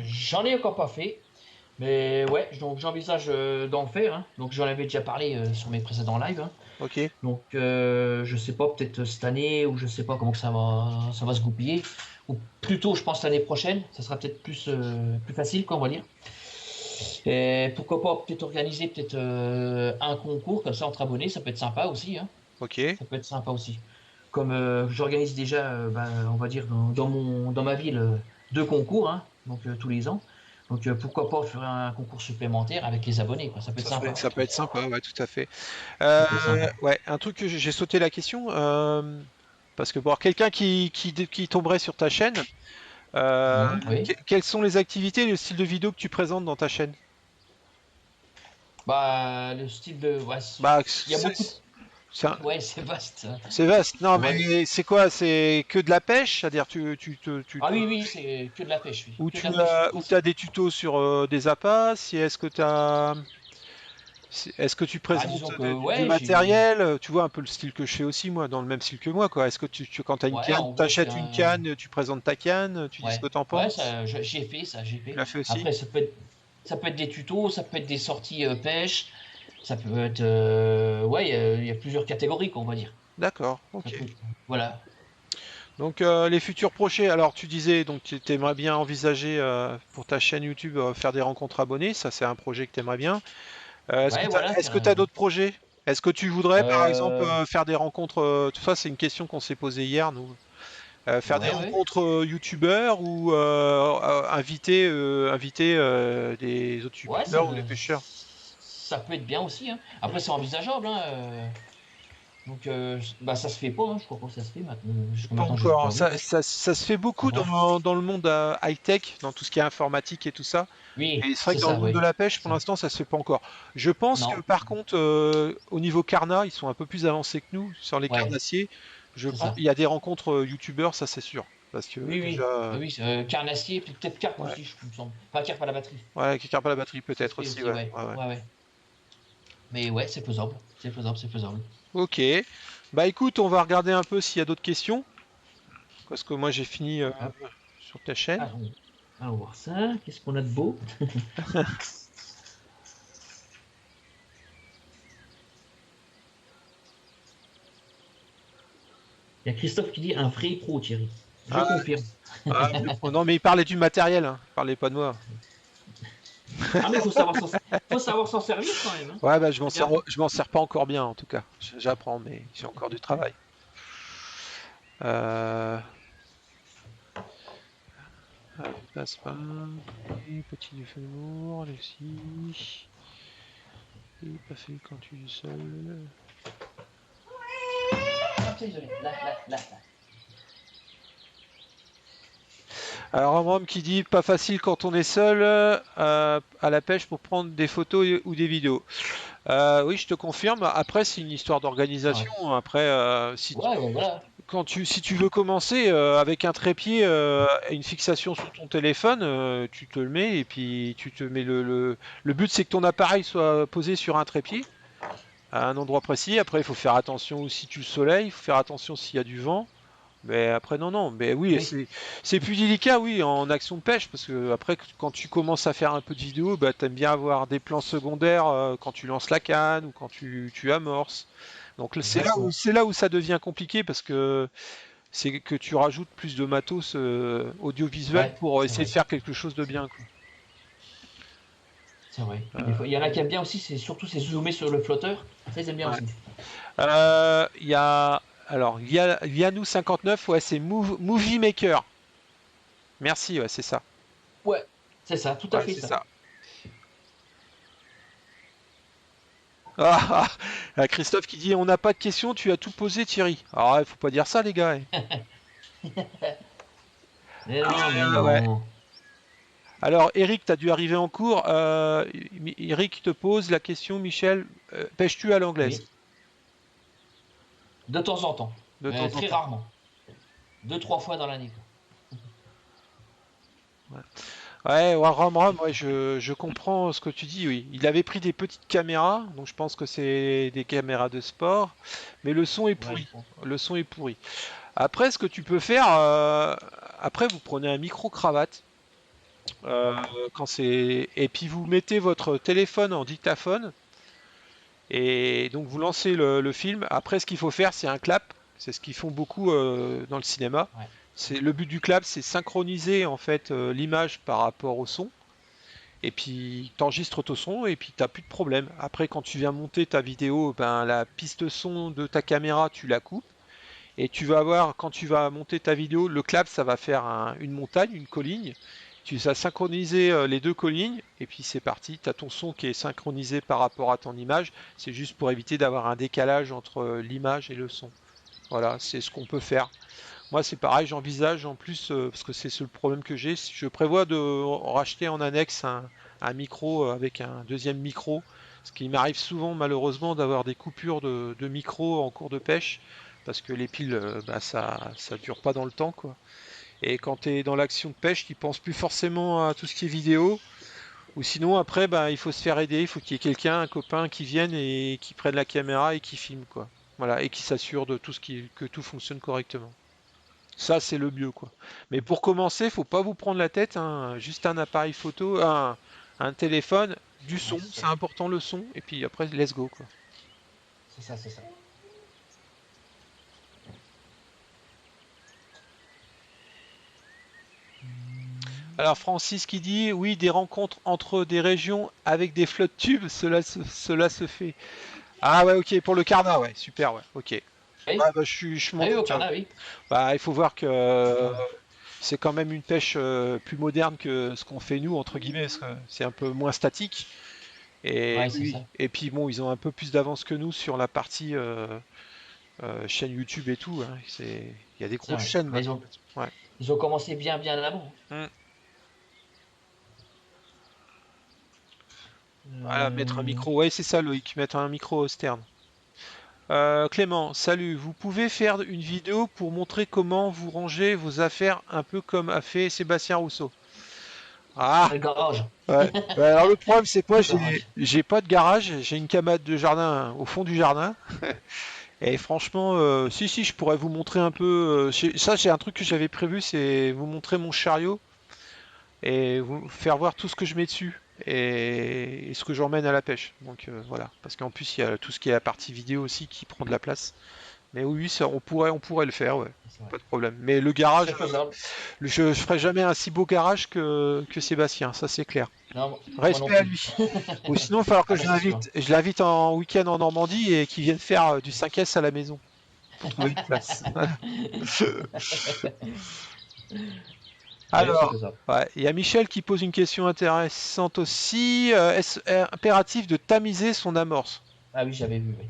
J'en ai encore pas fait, mais ouais, donc j'envisage d'en faire, hein. Donc j'en avais déjà parlé sur mes précédents lives, hein. Ok, Donc, je sais pas, peut-être cette année, ou je sais pas comment que ça va se goupiller. Ou plutôt, je pense l'année prochaine, ça sera peut-être plus facile, quoi, on va dire. Et pourquoi pas peut-être organiser peut-être un concours, comme ça, entre abonnés, ça peut être sympa aussi, hein. ok, Ça peut être sympa aussi. Comme j'organise déjà, on va dire, dans ma ville, deux concours, hein, donc tous les ans. Donc, pourquoi pas faire un concours supplémentaire avec les abonnés, quoi. Ça peut être sympa. ça peut être sympa, ouais, tout à fait. Ça peut être sympa. Ouais, un truc que j'ai sauté la question, parce que bon, alors, quelqu'un qui tomberait sur ta chaîne, Oui. quelles sont les activités et le style de vidéo que tu présentes dans ta chaîne? Bah, le style de. Ouais, Bah, il y a beaucoup de. c'est Ouais, c'est vaste, hein. c'est vaste. Non, On va... mais c'est quoi? C'est que de la pêche? C'est-à-dire tu Ah te oui, oui, c'est que de la pêche, oui. Ou Que de la pêche ou tu as principale. des tutos sur des appâts, si est-ce que tu Bah, présentes disons que, du ouais, j'ai. matériel, tu vois un peu le style que je fais aussi moi, dans le même style que moi quoi. Est-ce que quand tu as une Ouais, canne, en gros, c'est t'achètes une un. canne, tu présentes ta canne, tu dis ce Ouais, que t'en ouais, penses? j'ai fait ça, j'ai Tu fait. l'as fait aussi? Après, ça peut être des tutos, ça peut être des sorties pêche, ça peut être. Ouais, il y a plusieurs catégories, qu'on va dire. D'accord, Ça ok. peut être. Voilà. Donc les futurs projets, alors tu disais donc tu aimerais bien envisager pour ta chaîne YouTube faire des rencontres abonnés, ça c'est un projet que tu aimerais bien. Ouais, voilà, Est-ce faire que tu as un. d'autres projets? Est-ce que tu voudrais, par exemple, Euh, faire des rencontres, tout ça, c'est une question qu'on s'est posée hier, nous. Faire des Ouais, ouais. rencontres youtubeurs ou inviter des autres Ouais, youtubeurs ou des pêcheurs? ça peut être bien aussi, hein. Après, c'est envisageable, hein. Donc, bah, ça se fait pas, hein. Je crois pas que ça se fait maintenant. Jusqu'à Pas maintenant, j'ai encore. pas vu. Ça se fait Ah beaucoup bon? dans le monde high-tech, dans tout ce qui est informatique et tout ça. Oui, Et c'est vrai c'est que dans le ça, monde de oui. la pêche, pour Ça. l'instant, ça se fait pas encore. Je pense que Non. par contre, au niveau carnat, ils sont un peu plus avancés que nous sur les Ouais, carnassiers. Je c'est pense ça. il y a des rencontres youtubeurs, ça c'est sûr. Parce que Oui, déjà, oui. Oui, carnassier, puis peut-être carpe ouais, aussi, il me semble. Pas carpe à la batterie. ouais, qui carpe à la batterie Ça se peut-être fait aussi, aussi, ouais, ouais. ouais, ouais. Ouais, ouais. Mais ouais, c'est faisable. C'est faisable, c'est faisable. Ok. Bah écoute, on va regarder un peu s'il y a d'autres questions, parce que moi j'ai fini Hop. sur ta chaîne. Allons voir ça. Qu'est-ce qu'on a de beau? Il y a Christophe qui dit un vrai pro, Thierry. Je Ah, confirme. oh non, mais il parlait du matériel, hein. Il parlait pas de moi. Ah, mais faut savoir s'en servir quand même, hein. Ouais, bah C'est bien. je m'en sers pas encore bien en tout cas. J'apprends, mais j'ai encore du travail. Euh, Passe pas. Petit du velours, Lucie. Il est pas fait quand tu es seul. Ah, tiens, isolé. Là. Alors Amram qui dit pas facile quand on est seul à la pêche pour prendre des photos ou des vidéos. Oui, je te confirme. Après, c'est une histoire Ouais. d'organisation. Après, Ouais, ouais, voilà. si tu veux commencer avec un trépied et une fixation sur ton téléphone, tu te le mets et puis tu te mets le but, c'est que ton appareil soit posé sur un trépied à un endroit précis. Après, il faut faire attention aussi du soleil, il faut faire attention s'il y a du vent. Mais après, non, non. Mais oui, Oui. c'est plus délicat, oui, en action de pêche, parce que après, quand tu commences à faire un peu de vidéo, bah, t'aimes bien avoir des plans secondaires quand tu lances la canne ou quand tu amorces. Donc Exactement. c'est là où ça devient compliqué parce que c'est que tu rajoutes plus de matos audiovisuel Ouais, pour c'est essayer vrai. de faire quelque chose de bien, quoi. C'est vrai. Des Euh, fois, il y en a qui aiment bien aussi, c'est surtout c'est zoomer sur le flotteur. Ça, ils aiment bien ouais. aussi. Il y a alors Yanou 59, ouais, c'est Movie Maker. Merci, ouais, c'est ça. Ouais, c'est ça, tout à Ouais, fait c'est ça. ça. Ah, Christophe qui dit on n'a pas de questions, tu as tout posé Thierry. Alors, il faut pas dire ça les gars. Mais non, mais Ouais. non. Alors Eric, tu as dû arriver en cours. Eric te pose la question, Michel, pêches-tu à l'anglaise? Oui, de temps en temps, De mais temps en très temps. rarement. Deux, trois fois dans l'année, quoi. Ouais, ouais, ouais, je comprends ce que tu dis, oui. Il avait pris des petites caméras, donc je pense que c'est des caméras de sport, mais le son est Ouais, je pourri. pense. Le son est pourri. Après, ce que tu peux faire, après vous prenez un micro-cravate, euh, et puis vous mettez votre téléphone en dictaphone, et donc vous lancez le film. Après, ce qu'il faut faire, c'est un clap. C'est ce qu'ils font beaucoup dans le cinéma. Ouais, C'est le but du clap, c'est synchroniser en fait l'image par rapport au son. Et puis t'enregistres ton son et puis t'as plus de problème. Après, quand tu viens monter ta vidéo, ben la piste son de ta caméra, tu la coupes. Et tu vas voir, quand tu vas monter ta vidéo, le clap, ça va faire une montagne, une colline. Tu vas synchroniser les deux collines, et puis c'est parti. Tu as ton son qui est synchronisé par rapport à ton image. C'est juste pour éviter d'avoir un décalage entre l'image et le son. Voilà, c'est ce qu'on peut faire. Moi, c'est pareil, j'envisage en plus, parce que c'est le problème que j'ai, je prévois de racheter en annexe un micro avec un deuxième micro. Ce qui m'arrive souvent, malheureusement, d'avoir des coupures de micro en cours de pêche, parce que les piles, bah, ça dure pas dans le temps, quoi. Et quand tu es dans l'action de pêche, tu penses plus forcément à tout ce qui est vidéo, ou sinon, après, bah, il faut se faire aider, il faut qu'il y ait quelqu'un, un copain qui vienne et qui prenne la caméra et qui filme, quoi. Voilà, et qui s'assure de que tout fonctionne correctement. Ça, c'est le mieux, quoi. Mais pour commencer, faut pas vous prendre la tête, hein. Juste un appareil photo, un téléphone, du ouais, son, c'est c'est ça. important le son, et puis après, let's go, quoi. C'est ça, c'est ça. Alors Francis qui dit, oui, des rencontres entre des régions avec des flottes tubes, cela se fait. Ah ouais, ok, pour le carnat, ouais, super, ouais, ok. Ouais, Oui, bah, je m'en ah oui, au doute, hein. Canada, oui. Bah, il faut voir que Ah ouais, c'est quand même une pêche plus moderne que ce qu'on fait nous, entre guillemets, parce que c'est un peu moins statique. Et ouais, c'est oui, ça. et puis bon, ils ont un peu plus d'avance que nous sur la partie chaîne YouTube et tout, hein. Il y a des C'est grosses vrai. chaînes Mais maintenant. Ouais. ils ont commencé bien, bien avant. Mm. Voilà, mettre un Euh, micro. Ouais, c'est ça, Loïc, mettre un micro externe. Clément, salut. Vous pouvez faire une vidéo pour montrer comment vous rangez vos affaires, un peu comme a fait Sébastien Rousseau. Ah, le garage. ouais. Ouais, alors le problème, c'est que moi, Le garage. j'ai pas de garage, j'ai une cabane de jardin au fond du jardin. Et franchement, si, je pourrais vous montrer un peu. Ça, j'ai un truc que j'avais prévu, c'est vous montrer mon chariot et vous faire voir tout ce que je mets dessus et ce que j'emmène à la pêche. Donc voilà, parce qu'en plus, il y a tout ce qui est la partie vidéo aussi qui prend de la place. Mais oui, oui, ça, on pourrait le faire, ouais. C'est vrai. Pas de problème. Mais le Ce garage, serait faisable. je ferai jamais un si beau garage que Sébastien, ça c'est clair. Non, moi non Respect à plus. lui. Ou sinon, il va falloir que Ah bah c'est sûr. je l'invite en week-end en Normandie et qu'il vienne faire du 5S à la maison pour trouver une place. Ouais, c'est Alors, ça. ouais, il y a Michel qui pose une question intéressante aussi. Est-ce impératif de tamiser son amorce? Ah oui, j'avais vu, oui.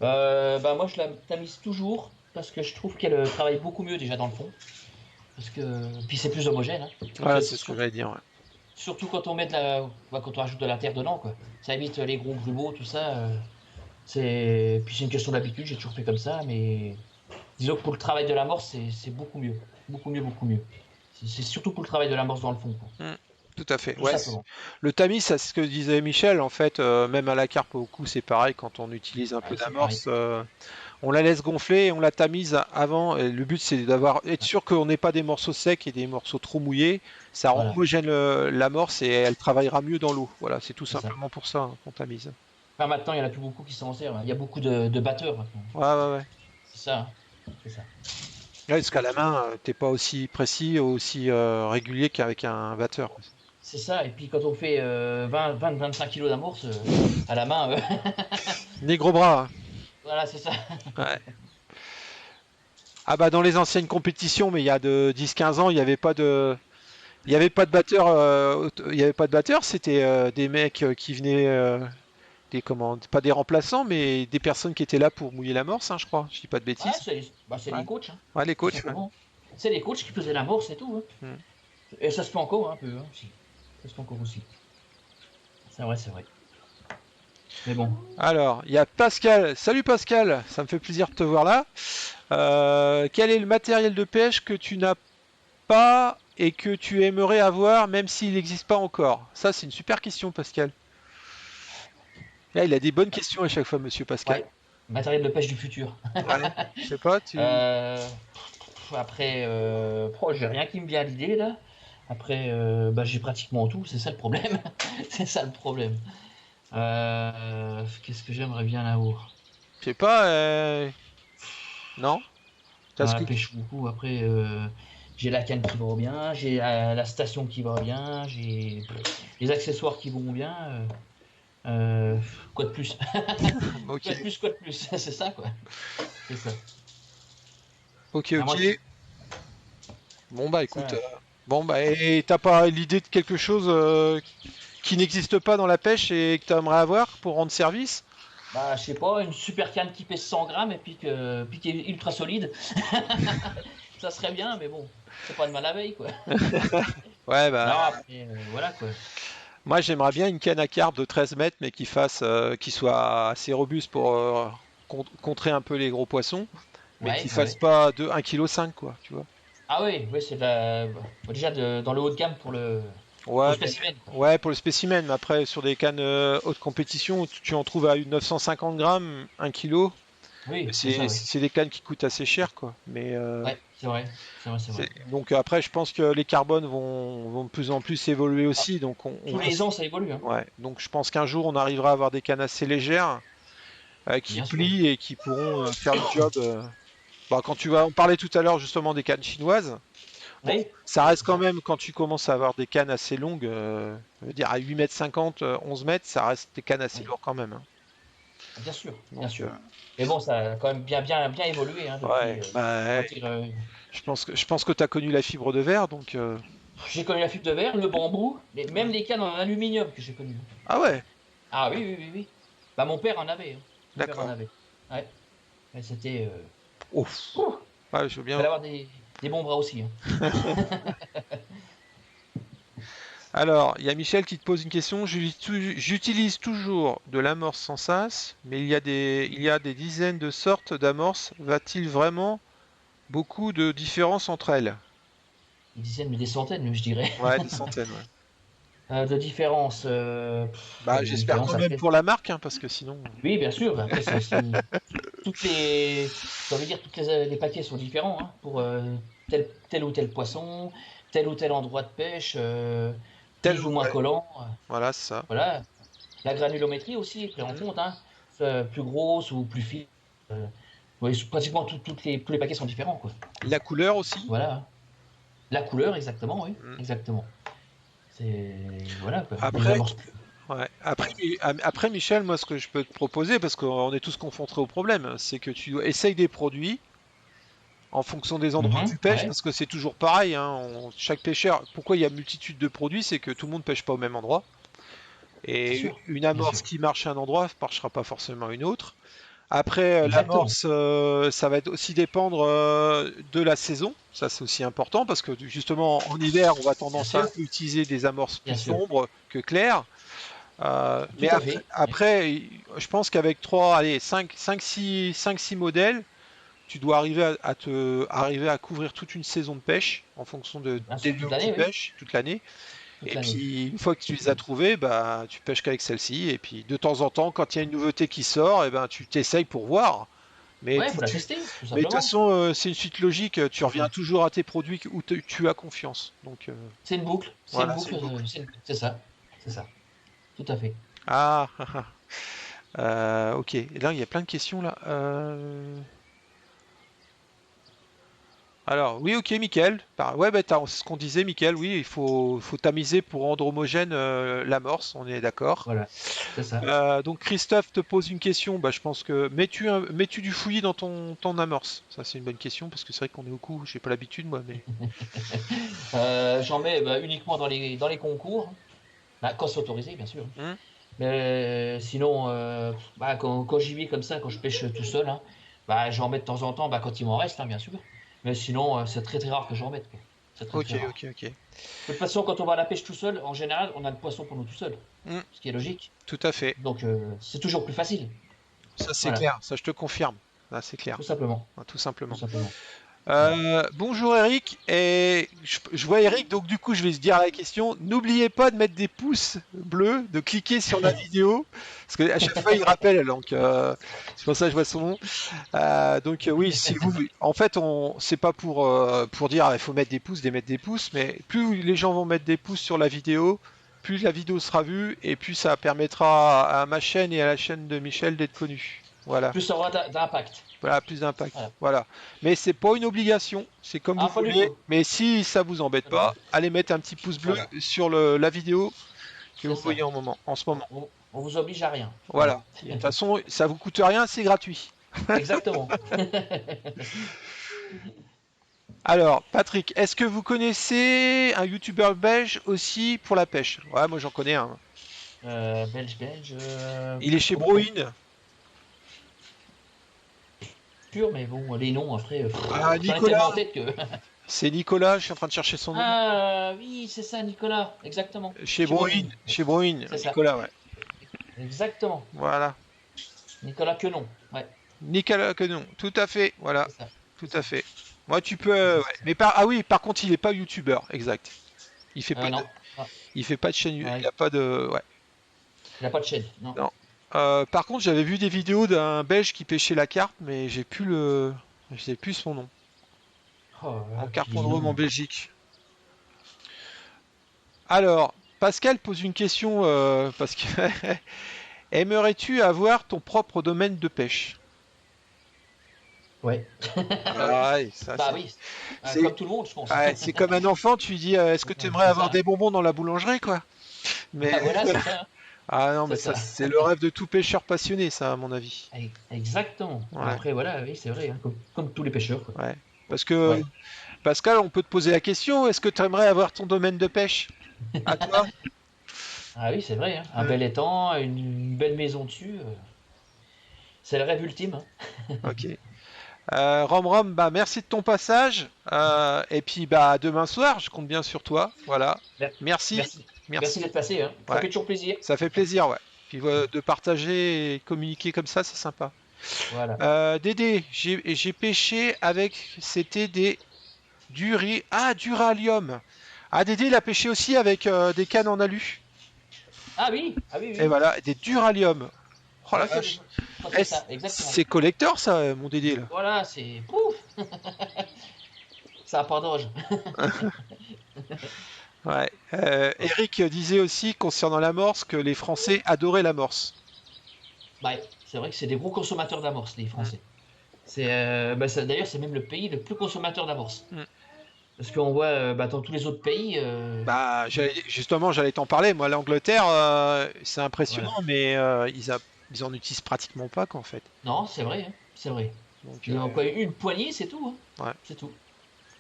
Bah moi, je la tamise toujours parce que je trouve qu'elle travaille beaucoup mieux déjà dans le fond. Parce que puis c'est plus homogène, hein. Voilà, c'est ce que Surtout, j'allais dire. Ouais. surtout quand on met quand on rajoute de la terre dedans, quoi. Ça évite les gros grumeaux, tout ça. Puis c'est une question d'habitude. J'ai toujours fait comme ça, mais disons que pour le travail de l'amorce, c'est beaucoup mieux, beaucoup mieux, beaucoup mieux. C'est surtout pour le travail de l'amorce dans le fond, quoi. Mm, tout à fait. Tout Ouais, simplement. le tamis, c'est ce que disait Michel. En fait, même à la carpe au cou, c'est pareil. Quand on utilise un Ah peu oui, c'est pareil. d'amorce, on la laisse gonfler et on la tamise avant. Et le but, c'est être sûr qu'on n'ait pas des morceaux secs et des morceaux trop mouillés. Ça rend Voilà, homogène l'amorce et elle travaillera mieux dans l'eau. Voilà, c'est tout c'est ça. simplement pour ça qu'on tamise. Enfin, maintenant, il n'y en a plus beaucoup qui s'en servent, hein. Il y a beaucoup de batteurs maintenant. Ouais, ouais, ouais. C'est ça, hein. C'est ça. Ouais, parce qu'à la main, t'es pas aussi précis, aussi régulier qu'avec un batteur. C'est ça. Et puis quand on fait 20-25 kilos d'amorce à la main, Ni gros bras. voilà, c'est ça. Hein. Ouais. Ah bah dans les anciennes compétitions, mais il y a de 10-15 ans, il y avait pas de batteur, il y avait pas de batteur, c'était des mecs qui venaient, pas des remplaçants, mais des personnes qui étaient là pour mouiller l'amorce, hein, je crois. Je dis pas de Ouais, bêtises. c'est Ouais, les coachs, hein, ouais les tout coachs. Ouais. simplement. C'est les coachs qui faisaient l'amorce et tout, hein. Hmm. Et ça se fait encore un peu, hein, aussi. Ça se fait encore aussi. C'est vrai, c'est vrai. Mais bon. Alors, il y a Pascal. Salut Pascal, ça me fait plaisir de te voir là. Quel est le matériel de pêche que tu n'as pas et que tu aimerais avoir même s'il n'existe pas encore? Ça, c'est une super question, Pascal. Là, il a des bonnes questions à chaque fois, monsieur Pascal. Ouais. Matériel de pêche du futur. Ouais. Je sais pas, tu. Euh, Après, j'ai rien qui me vient à l'idée là. Après, bah, j'ai pratiquement tout, c'est ça le problème. C'est ça le problème. Qu'est-ce que j'aimerais bien là-haut? Je sais pas, non? T'as ce Dans la que pêche beaucoup. Après, j'ai la canne qui va bien, j'ai la station qui va bien, j'ai les accessoires qui vont bien. Euh, quoi de plus? Ok, Quoi de plus, quoi de plus? C'est ça quoi. C'est ça. ok, Ah, moi, ok. Bon bah écoute, ça, bon bah et t'as pas l'idée de quelque chose qui n'existe pas dans la pêche et que t'aimerais avoir pour rendre service? bah, je sais pas, une super canne qui pèse 100 grammes et puis qui est ultra solide. Ça serait bien, mais bon, c'est pas de mal la veille, quoi. Ouais Non, bah après, voilà, quoi. moi j'aimerais bien une canne à carpe de 13 mètres mais qui soit assez robuste pour contrer un peu les gros poissons, mais qui Ouais, ouais, fasse ouais. pas de 1,5 kg quoi, tu vois. Ah oui, ouais, c'est de la... bah, déjà dans le haut de gamme pour le Ouais, mais spécimen, quoi. ouais pour le spécimen, mais après sur des cannes haute compétition, tu en trouves à 950 grammes, 1 kg. Oui, c'est ça, C'est oui. c'est des cannes qui coûtent assez cher, quoi. Mais Ouais, c'est vrai, c'est vrai, c'est vrai. donc après, je pense que les carbones vont de plus en plus évoluer Ah, aussi. Donc on tous va, les ans, ça évolue, hein. ouais. Donc je pense qu'un jour, on arrivera à avoir des cannes assez légères qui Bien sûr. plient et qui pourront faire le job. Bah, on parlait tout à l'heure justement des cannes chinoises. Bon, Oui, ça oui, reste c'est quand ça. même quand tu commences à avoir des cannes assez longues, je veux dire à 8,50 m, 11 mètres, ça reste des cannes assez Oui, lourdes quand même. Hein. bien sûr, bien Donc sûr. Mais bon, ça a quand même bien évolué, hein, ouais, depuis. On bah, va ouais, dire, je pense que tu as connu la fibre de verre, donc j'ai connu la fibre de verre, le bambou, même les cannes en aluminium que j'ai connues. ah ouais, Ah oui, oui, oui, oui. Bah mon père en avait, hein. Mon père en d'accord. avait. Ouais. Mais c'était. Ouf. Ouh, Ouais, je veux bien. fallait avoir des bons bras aussi, hein. Alors, il y a Michel qui te pose une question. J'utilise toujours de l'amorce sans sas, mais il y a des dizaines de sortes d'amorces. Va-t-il vraiment beaucoup de différences entre elles? Des dizaines, mais des centaines, même, je dirais. Ouais, des centaines, ouais. De différence. Bah, Des j'espère différences quand même après. pour la marque, hein, parce que sinon. Oui, bien sûr. Après, toutes les. J'ai envie de dire, les paquets sont différents, hein, pour tel ou tel poisson, tel ou tel endroit de pêche, Tel plus ou ou moins ouais, collant. voilà, c'est ça. Voilà. La granulométrie aussi est prise en Mhm. compte, hein. Plus grosse ou plus fine. euh, oui, pratiquement tous les paquets sont différents, quoi. La couleur aussi. Voilà. La couleur, exactement, oui. Mhm. Exactement. C'est. Voilà, quoi. Des Après, amorces plus. ouais. Après, Michel, moi, ce que je peux te proposer, parce qu'on est tous confrontés au problème, c'est que tu essayes des produits. en fonction des endroits où tu pêches, Ouais, parce que c'est toujours pareil, hein, chaque pêcheur, pourquoi il y a multitude de produits, c'est que tout le monde pêche pas au même endroit. c'est Et sûr, une bien sûr. amorce qui marche à un endroit ne marchera pas forcément à une autre. Après, Exactement. l'amorce, ça va aussi dépendre de la saison. Ça, c'est aussi important parce que justement, en hiver, on va Bien tendance à sûr, utiliser des amorces plus bien sûr. sombres que claires. Tout Mais à après, fait. Ouais. je pense qu'avec 3, allez, 6 modèles, tu dois arriver à couvrir toute une saison de pêche en fonction Bien des sûr, toute lieux où tu l'année, oui. pêches toute l'année. Toute Et l'année. puis, une fois que tu les as trouvés, bah, tu pêches qu'avec celle-ci. Et puis, de temps en temps, quand il y a une nouveauté qui sort, et ben, tu t'essayes pour voir. Mais Ouais, il faut la tu, tester, tout mais de toute simplement. façon, c'est une suite logique. Tu C'est reviens ça. toujours à tes produits où tu as confiance. Donc, C'est une boucle, c'est une voilà, c'est boucle, une boucle. c'est ça. C'est ça. Tout à fait. Ah, ok. Et là, il y a plein de questions là. Alors, oui, ok, Mickaël. Ouais, bah, c'est ce qu'on disait, Mickaël. Oui, faut tamiser pour rendre homogène l'amorce. On est d'accord. Voilà. C'est ça. Donc Christophe te pose une question, bah, je pense que mets-tu du fouillis dans ton amorce? Ça c'est une bonne question parce que c'est vrai qu'on est au coup, j'ai pas l'habitude moi, mais J'en mets bah, uniquement dans les concours, bah, quand c'est autorisé, bien sûr. Hmm. Mais sinon, bah, quand j'y vais comme ça, quand je pêche tout seul, hein, bah, j'en mets de temps en temps bah, quand il m'en reste, hein, bien sûr. Mais sinon, c'est très très rare que j'en mette, quoi. C'est très Ok, très rare. ok, ok. De toute façon, quand on va à la pêche tout seul, en général, on a le poisson pour nous tout seul, Hmm, ce qui est logique. tout à fait. Donc, c'est toujours plus facile. Ça c'est Voilà, clair, ça je te confirme. Ah, c'est clair, tout simplement. ah, tout Tout simplement. simplement. Voilà. Bonjour Eric, et je vois Eric, donc du coup je vais se dire la question. N'oubliez pas de mettre des pouces bleus, de cliquer sur la vidéo, parce que à chaque fois il rappelle, donc c'est pour ça que je vois son nom. Oui, si vous, en fait, c'est pas pour dire il faut mettre des pouces, mettre des pouces, mais plus les gens vont mettre des pouces sur la vidéo, plus la vidéo sera vue et plus ça permettra à ma chaîne et à la chaîne de Michel d'être connue. Voilà, Plus ça aura d'impact. voilà, plus d'impact. Voilà. Voilà, mais c'est pas une obligation, c'est comme vous Ah, pas du voulez. tout. Mais si ça vous embête Pas du pas, tout. allez mettre un petit pouce bleu Voilà. sur la vidéo que C'est vous ça. voyez en ce moment. On vous oblige à rien. Voilà. Voilà. Et de toute façon, ça vous coûte rien, c'est gratuit. Exactement. Alors, Patrick, est-ce que vous connaissez un youtubeur belge aussi pour la pêche? Ouais, moi j'en connais un. Belge. Il est chez Comment on Broin. pur, mais bon, les noms après, Ah, j'en ai tellement en Nicolas. tête que. C'est Nicolas, je suis en train de chercher son nom. Ah oui, c'est ça, Nicolas. Exactement. Chez Chez Broin. Boeing. Chez Broin, C'est ça. Nicolas, ouais. Exactement. Voilà. Nicolas Quenon. Ouais, Nicolas Quenon, tout à fait. Voilà, c'est ça. tout C'est à ça. fait. Moi, tu peux. C'est ça, Ouais. c'est ça. Mais ah oui, par contre, il est pas youtubeur, exact. Il fait pas de, Non. Ah, il fait pas de chaîne. ah, Il a pas de. Ouais. il n'a pas de chaîne. Non. Non. Par contre, j'avais vu des vidéos d'un Belge qui pêchait la carpe, mais je sais plus son nom. Oh, En puis les carpondrome en noms. Belgique. Alors, Pascal pose une question parce que aimerais-tu avoir ton propre domaine de pêche? Ouais. Ouais. Ah ouais, ça Bah oui. c'est Comme tout le monde, je pense. ouais, c'est comme un enfant, tu lui dis est-ce que tu aimerais C'est avoir des ça. bonbons dans la boulangerie quoi? Mais Bah voilà, c'est ça. ah non, C'est mais ça ça. c'est le rêve de tout pêcheur passionné ça à mon avis. Exactement. Ouais, Après, voilà, oui, c'est vrai. Hein, comme tous les pêcheurs, quoi. ouais. Parce que Ouais. Pascal, on peut te poser la question, est-ce que tu aimerais avoir ton domaine de pêche? À toi? Ah oui, c'est vrai. Hein. Un Ouais. bel étang, une belle maison dessus. C'est le rêve ultime. Hein. Ok. Rom Rom, bah merci de ton passage. Et puis bah demain soir, je compte bien sur toi. Voilà. Merci, Merci. Merci merci. d'être passé. Hein. Ça Ouais, fait toujours plaisir. ça fait plaisir, ouais. Puis de partager et communiquer comme ça, c'est sympa. Voilà. Dédé, j'ai pêché avec, c'était duralium. Ah Dédé, il a pêché aussi avec des cannes en alu. Ah oui, ah oui, Et oui. voilà, des duralium. Oh la Ouais, vache. c'est ça, exactement. C'est collector ça, mon Dédé là. Voilà, c'est. Pouf. Ça a pas d'âge. Ouais. Eric disait aussi concernant l'amorce que les Français adoraient l'amorce. Ouais, c'est vrai que c'est des gros consommateurs d'amorce, les Mm, Français. D'ailleurs, c'est même le pays le plus consommateur d'amorce. mm. Parce qu'on voit dans tous les autres pays. Bah, justement, j'allais t'en parler. Moi, l'Angleterre, c'est impressionnant, Voilà. mais ils en utilisent pratiquement pas, quoi, en fait. Non, c'est vrai, hein, c'est vrai. Donc, Il y a quoi, une poignée, c'est tout, hein. ouais. C'est tout.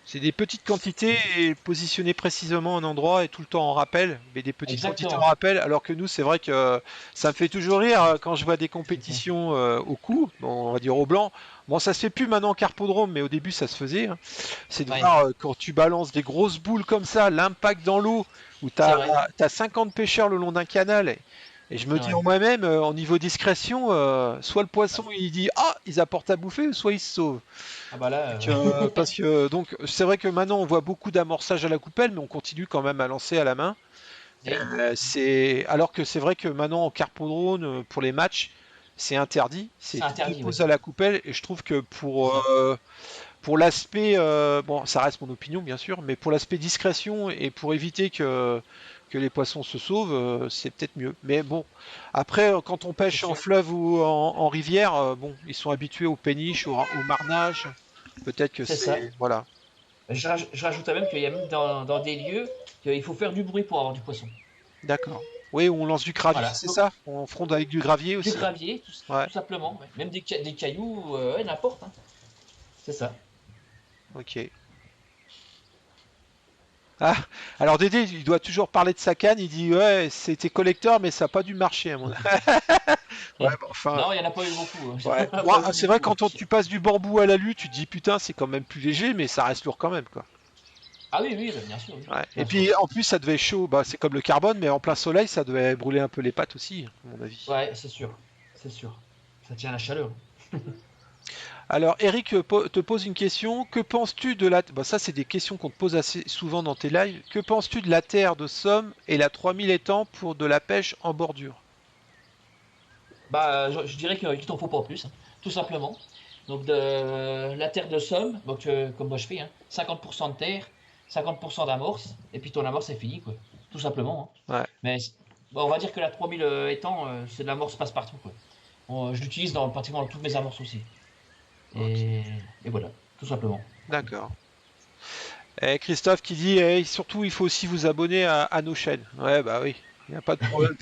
C'est des petites quantités et positionnées précisément à un endroit et tout le temps en rappel, mais des petites quantités en Exactement. rappel, alors que nous, c'est vrai que ça me fait toujours rire quand je vois des C'est ça. compétitions au coup, bon, on va dire au blanc. Bon, ça se fait plus maintenant en carpodrome, mais au début, ça se faisait, hein. C'est de Ouais, voir quand tu balances des grosses boules comme ça, l'impact dans l'eau, où tu c'est as, vrai. 50 pêcheurs le long d'un canal. Et je me C'est dis vrai. en moi-même, au niveau discrétion, soit le poisson il dit ah, ils apportent à bouffer, soit il se sauve. Ah bah là, Parce que donc c'est vrai que maintenant on voit beaucoup d'amorçage à la coupelle, mais on continue quand même à lancer à la main. oui, C'est alors que c'est vrai que maintenant en carpodrone pour les matchs c'est interdit, c'est c'est tu interdit, oui. déposes à la coupelle et je trouve que C'est ça. pour l'aspect bon ça reste mon opinion bien sûr, mais pour l'aspect discrétion et pour éviter que les poissons se sauvent, c'est peut-être mieux. Mais bon, après quand on C'est pêche en sûr. fleuve ou en rivière, bon ils sont habitués au péniche, au marnage. Peut-être que C'est ça. c'est. Voilà. Je rajouterais même qu'il y a même dans des lieux qu'il faut faire du bruit pour avoir du poisson. D'accord. Oui, on lance du gravier, Voilà. c'est Donc, ça? On fronde avec du gravier du aussi? gravier, Ouais, tout simplement. Ouais. Même des cailloux, ouais, n'importe, hein. C'est ça. ok. Ah, alors Dédé, il doit toujours parler de sa canne, il dit ouais, c'était collector, mais ça n'a pas dû marcher à mon avis. Ouais, bon, enfin, Non, il n'y en a pas eu beaucoup, hein. ouais. Il n'y en a Bon, pas eu c'est vrai, beaucoup, hein. quand tu passes du bambou à l'alu, tu te dis putain, c'est quand même plus léger, mais ça reste lourd quand même, quoi. Ah oui, oui, bah, bien sûr, oui. Ouais. Et Bien sûr. puis en plus, ça devait être chaud, bah, c'est comme le carbone, mais en plein soleil, ça devait brûler un peu les pattes aussi, à mon avis. Ouais, c'est sûr. C'est sûr. Ça tient à la chaleur. Alors, Eric te pose une question. Que penses-tu de la... Bah, ça, c'est des questions qu'on te pose assez souvent dans tes lives. Que penses-tu de la terre de Somme et la 3000 étangs pour de la pêche en bordure? Bah, je dirais qu'il t'en faut pas plus, hein, tout simplement. Donc, de la terre de somme, donc, comme moi je fais, hein, 50% de terre, 50% d'amorce, et puis ton amorce est fini, quoi. Tout simplement, hein. Ouais, Mais bon, on va dire que la 3000 étant, c'est de l'amorce passe-partout, quoi. Je l'utilise dans pratiquement toutes mes amorces aussi. ok. Et, et voilà, tout simplement. D'accord. Et Christophe qui dit, surtout, il faut aussi vous abonner à nos chaînes. Ouais, bah oui, il n'y a pas de problème.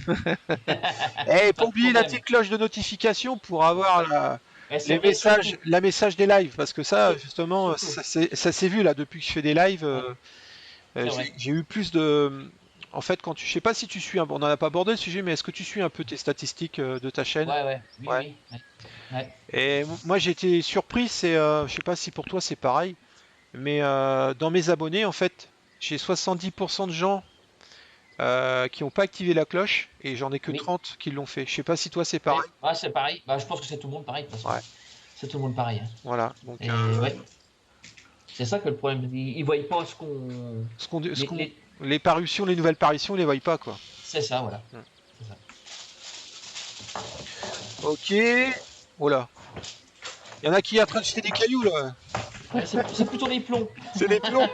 Et Pas pas de oublier la problème. petite cloche de notification pour avoir Et c'est les vrai, messages, surtout. la message des lives. Parce que ça, justement, Surtout. ça s'est vu là depuis que je fais des lives. Ouais, c'est vrai. J'ai eu plus de. En fait, quand tu. Je sais pas si tu suis. On n'en a pas abordé le sujet, mais est-ce que tu suis un peu tes statistiques de ta chaîne? Ouais, ouais, oui, Ouais. oui. Ouais. Ouais. Et moi, j'ai été surpris. Je sais pas si pour toi c'est pareil, mais dans mes abonnés, en fait, j'ai 70% de gens qui n'ont pas activé la cloche et j'en ai que Oui, 30 qui l'ont fait. Je sais pas si toi c'est oui. pareil. Ouais, c'est pareil. Bah, je pense que c'est tout le monde pareil, de toute façon. Ouais. C'est tout le monde pareil, hein. Voilà. Donc, Et ouais, c'est ça que le problème. Ils voient pas ce qu'on. ce qu'on, ce Les, qu'on, les... les parutions, les nouvelles parutions, ils les voient pas quoi. C'est ça, voilà. Hmm. C'est ça. Ok. Oh là. Il y en a qui est en train de jeter des cailloux là. Ouais, c'est plutôt des plombs. C'est les plombs.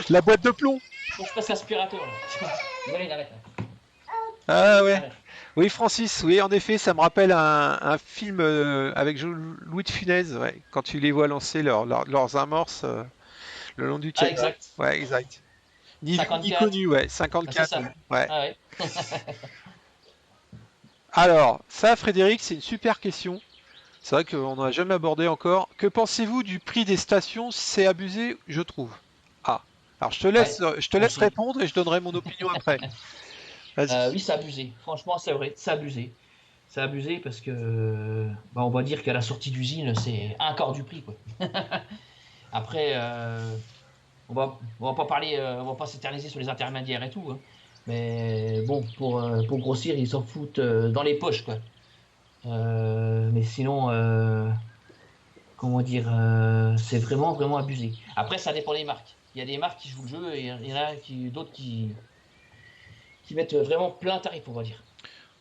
La boîte de plomb. Faut que je passe l'aspirateur, là. Désolé, il arrête, là. Ah ouais. Arrête. Oui, Francis, oui, en effet, ça me rappelle un film avec Louis de Funès, ouais, quand tu les vois lancer leurs amorces le long du Ah, canal. exact. Ouais, exact. Ni vu ni 54. connu, ouais, Bah, c'est 54, ça. ouais. Ouais. Ah ouais. Alors, ça, Frédéric, c'est une super question. C'est vrai qu'on n'en a jamais abordé encore. Que pensez-vous du prix des stations? C'est abusé, je trouve. Ah, alors Ouais, je te moi laisse aussi. répondre et je donnerai mon opinion après. Vas-y. Oui, c'est abusé. Franchement, c'est vrai, c'est abusé. C'est abusé parce que, bah, on va dire qu'à la sortie d'usine, c'est un quart du prix, quoi. Après, on va pas parler, on va pas s'éterniser sur les intermédiaires et tout, hein. Mais bon, pour grossir, ils s'en foutent dans les poches, quoi. Mais sinon, comment dire, c'est vraiment, vraiment abusé. Après, ça dépend des marques. Il y a des marques qui jouent le jeu et il y en a d'autres qui mettent vraiment plein tarif, on va dire.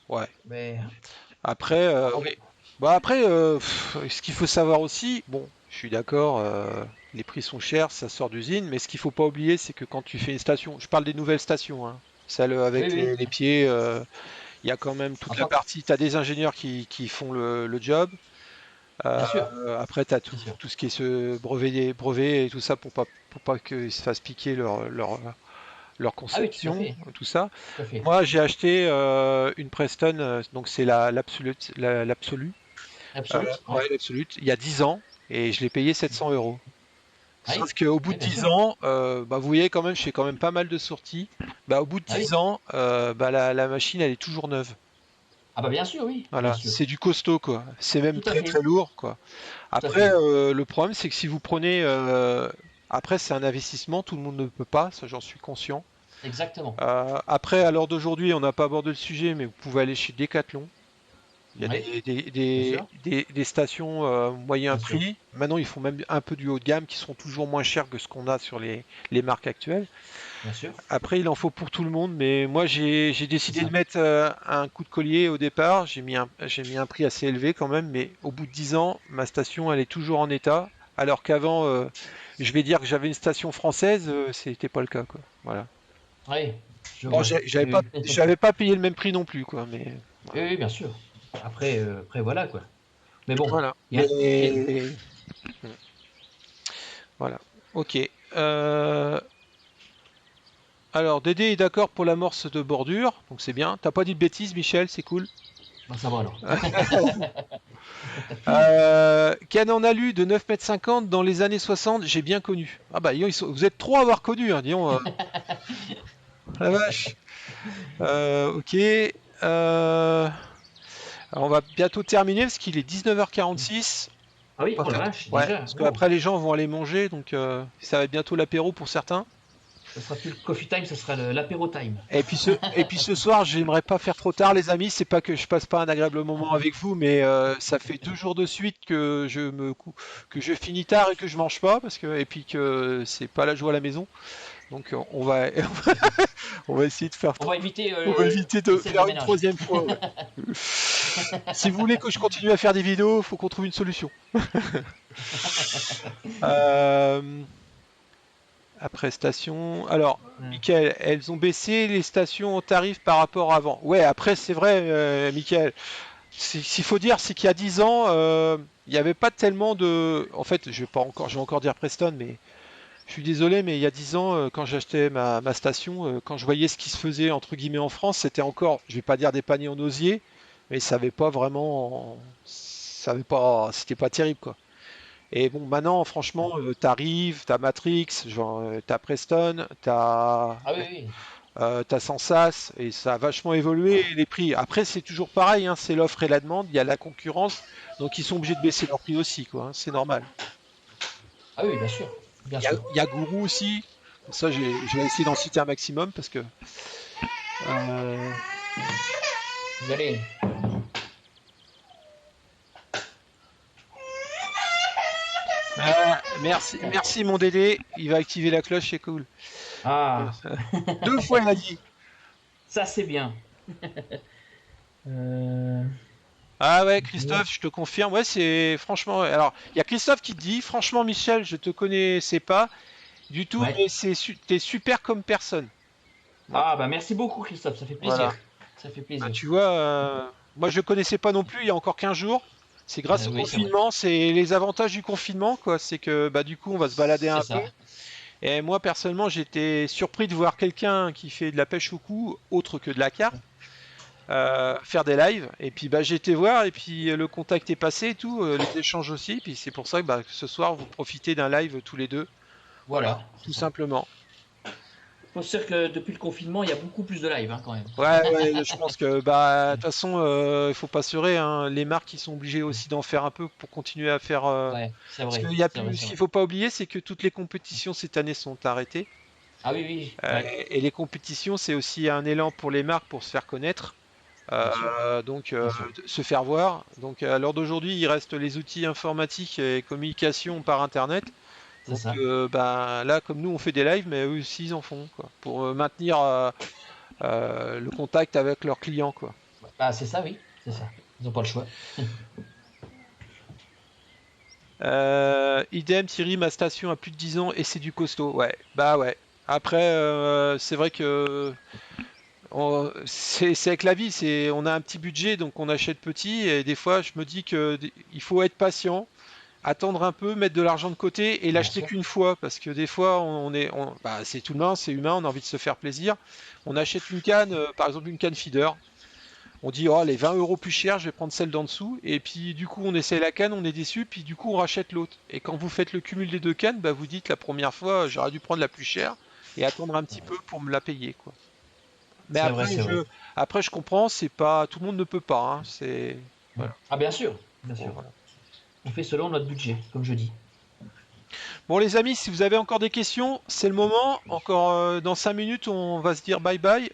Ouais. Mais Après, on oui. Bah après, ce qu'il faut savoir aussi, bon, je suis d'accord, les prix sont chers, ça sort d'usine, mais ce qu'il faut pas oublier, c'est que quand tu fais une station, je parle des nouvelles stations, hein, celles oui, avec oui. les pieds, il y a quand même toute la Enfin, partie, tu as des ingénieurs qui font le job, bien sûr, après tu as bien sûr. tout ce qui est ce brevet et tout ça pour pas qu'ils se fassent piquer leur Ah oui, tout à conception, fait, tout ça. tout à fait. Moi, j'ai acheté une Preston, donc c'est l'Absolute, l'Absolue. Absolute, ouais. Ouais, l'Absolute, il y a 10 ans. et je l'ai payé 700 euros. Ah oui, Sauf qu'au bout oui, de bien 10 sûr. ans, bah, vous voyez quand même, je fais quand même pas mal de sorties. Bah, au bout de Ah 10 oui. ans, bah, la machine, elle est toujours neuve. Ah bah bien sûr, oui, bien Voilà, sûr. c'est du costaud, quoi. C'est même Tout à très très fait, lourd, quoi. tout à Après, fait. le problème, c'est que si vous prenez... après, c'est un investissement, tout le monde ne peut pas, ça j'en suis conscient. Exactement. Après, à l'heure d'aujourd'hui, on n'a pas abordé le sujet, mais vous pouvez aller chez Decathlon. Il y a Oui, bien sûr, des stations moyen bien sûr. prix. Maintenant, ils font même un peu du haut de gamme qui sont toujours moins chers que ce qu'on a sur les marques actuelles. Bien sûr, Après, il en faut pour tout le monde, mais moi, j'ai c'est décidé de ça. mettre un coup de collier au départ. J'ai mis un prix assez élevé quand même, mais au bout de 10 ans, ma station, elle est toujours en état. Alors qu'avant, je vais dire que j'avais une station française, c'était pas le cas, quoi. Voilà. Oui, je Bon, vois. Oui, oui. j'avais pas payé le même prix non plus, quoi, mais Oui, voilà. oui, bien sûr. Après, voilà quoi. Mais bon, Voilà. il y a, il y a- Mais voilà. Ok. Euh, alors, Dédé est d'accord pour l'amorce de bordure, donc c'est bien. T'as pas dit de bêtises, Michel, c'est cool. bon, ça va alors. Canon Alu de 9,50 m dans les années 60, j'ai bien connu. Ah bah, vous êtes trois à avoir connu, hein, disons. La vache. Ok. Alors, on va bientôt terminer parce qu'il est 19h46. Ah oui, On va oh la faire- vache, Ouais, déjà. parce Oh. qu'après les gens vont aller manger, donc ça va être bientôt l'apéro pour certains. Ça sera plus le coffee time, ça sera l'apéro time. Et puis ce soir, j'aimerais pas faire trop tard, les amis. C'est pas que je passe pas un agréable moment avec vous, mais ça fait 2 jours de suite que que je finis tard et que je mange pas, et puis que c'est pas la joie à la maison. Donc on va on va essayer de faire On va éviter on va éviter de les scènes de faire une ménage. troisième fois. Ouais. Si vous voulez que je continue à faire des vidéos, faut qu'on trouve une solution. Euh, Après station. Alors, Hmm. Michael, elles ont baissé les stations en tarif par rapport à avant. Ouais, après, c'est vrai, Michael. S'il faut dire, c'est qu'il y a 10 ans, il n'y avait pas tellement de. En fait, je vais encore dire Preston, mais je suis désolé, mais il y a 10 ans, quand j'achetais ma station, quand je voyais ce qui se faisait entre guillemets en France, c'était encore, je vais pas dire des paniers en osier, mais ça avait pas vraiment. Ça avait pas. C'était pas terrible, quoi. Et bon, maintenant, franchement, t'arrives, t'as Matrix, genre, t'as Preston, Ah oui, oui, t'as Sensas, et ça a vachement évolué les prix. Après, c'est toujours pareil, hein, c'est l'offre et la demande, il y a la concurrence, donc ils sont obligés de baisser leur prix aussi, quoi, hein, c'est normal. ah oui, bien sûr, bien sûr. Il y a Guru aussi, ça, je vais essayer d'en citer un maximum parce que. euh, Vous allez. merci, merci mon Dédé, il va activer la cloche, c'est cool. Ah, 2 fois, il a dit. ça c'est bien. Euh, Ah ouais, bon. Christophe, je te confirme. Ouais, c'est franchement. Alors, il y a Christophe qui te dit, franchement, Michel, je te connaissais pas du tout, Ouais. mais t'es super comme personne. Voilà. Ah bah merci beaucoup Christophe, ça fait Voilà. plaisir. Ça fait Bah, plaisir. tu vois, moi je connaissais pas non plus il y a encore 15 jours. C'est grâce au Oui, c'est vrai. confinement, c'est les avantages du confinement, quoi. C'est que bah du coup on va se balader C'est un peu. ça. Et moi personnellement, j'étais surpris de voir quelqu'un qui fait de la pêche au cou, autre que de la carpe, faire des lives. Et puis bah j'ai été voir et puis le contact est passé et tout, les échanges aussi. Puis c'est pour ça que bah, ce soir vous profitez d'un live tous les deux. Voilà, Voilà, c'est tout ça. simplement. Faut se dire que depuis le confinement, il y a beaucoup plus de live hein, quand même. Ouais, ouais, je pense que bah de toute façon, il faut pas se leurrer, hein. Les marques ils sont obligées aussi d'en faire un peu pour continuer à faire. Ouais, c'est Parce vrai, qu'il y a c'est vrai, plus. c'est Ce qu'il vrai. faut pas oublier, c'est que toutes les compétitions cette année sont arrêtées. Ah oui, oui, ouais, Et les compétitions, c'est aussi un élan pour les marques pour se faire connaître, bien sûr, donc bien sûr. se faire voir. Donc à l'heure d'aujourd'hui, il reste les outils informatiques et communication par Internet. C'est Donc ça. bah, là, comme nous, on fait des lives, mais eux aussi, ils en font, quoi, pour maintenir le contact avec leurs clients, quoi. Ah c'est ça, oui, c'est ça. Ils n'ont pas le choix. Idem, Thierry, ma station a plus de 10 ans et c'est du costaud. Ouais, bah ouais. Après, c'est vrai que c'est avec la vie, on a un petit budget, donc on achète petit. Et des fois, je me dis que il faut être patient, attendre un peu, mettre de l'argent de côté et Bien l'acheter sûr. qu'une fois, parce que des fois, bah, c'est tout le monde, c'est humain, on a envie de se faire plaisir. On achète une canne, par exemple une canne feeder. on dit oh les 20 € plus cher, je vais prendre celle d'en dessous, et puis du coup on essaie la canne, on est déçu, puis du coup on rachète l'autre. Et quand vous faites le cumul des deux cannes, bah vous dites la première fois j'aurais dû prendre la plus chère et attendre un petit peu pour me la payer quoi. Mais C'est vrai, après c'est vrai. après je comprends, c'est pas tout le monde ne peut pas, hein, c'est voilà. Ah, bien sûr, bien Bon, sûr. voilà. On fait selon notre budget, comme je dis. Bon les amis, si vous avez encore des questions, c'est le moment. Encore dans 5 minutes, on va se dire bye bye.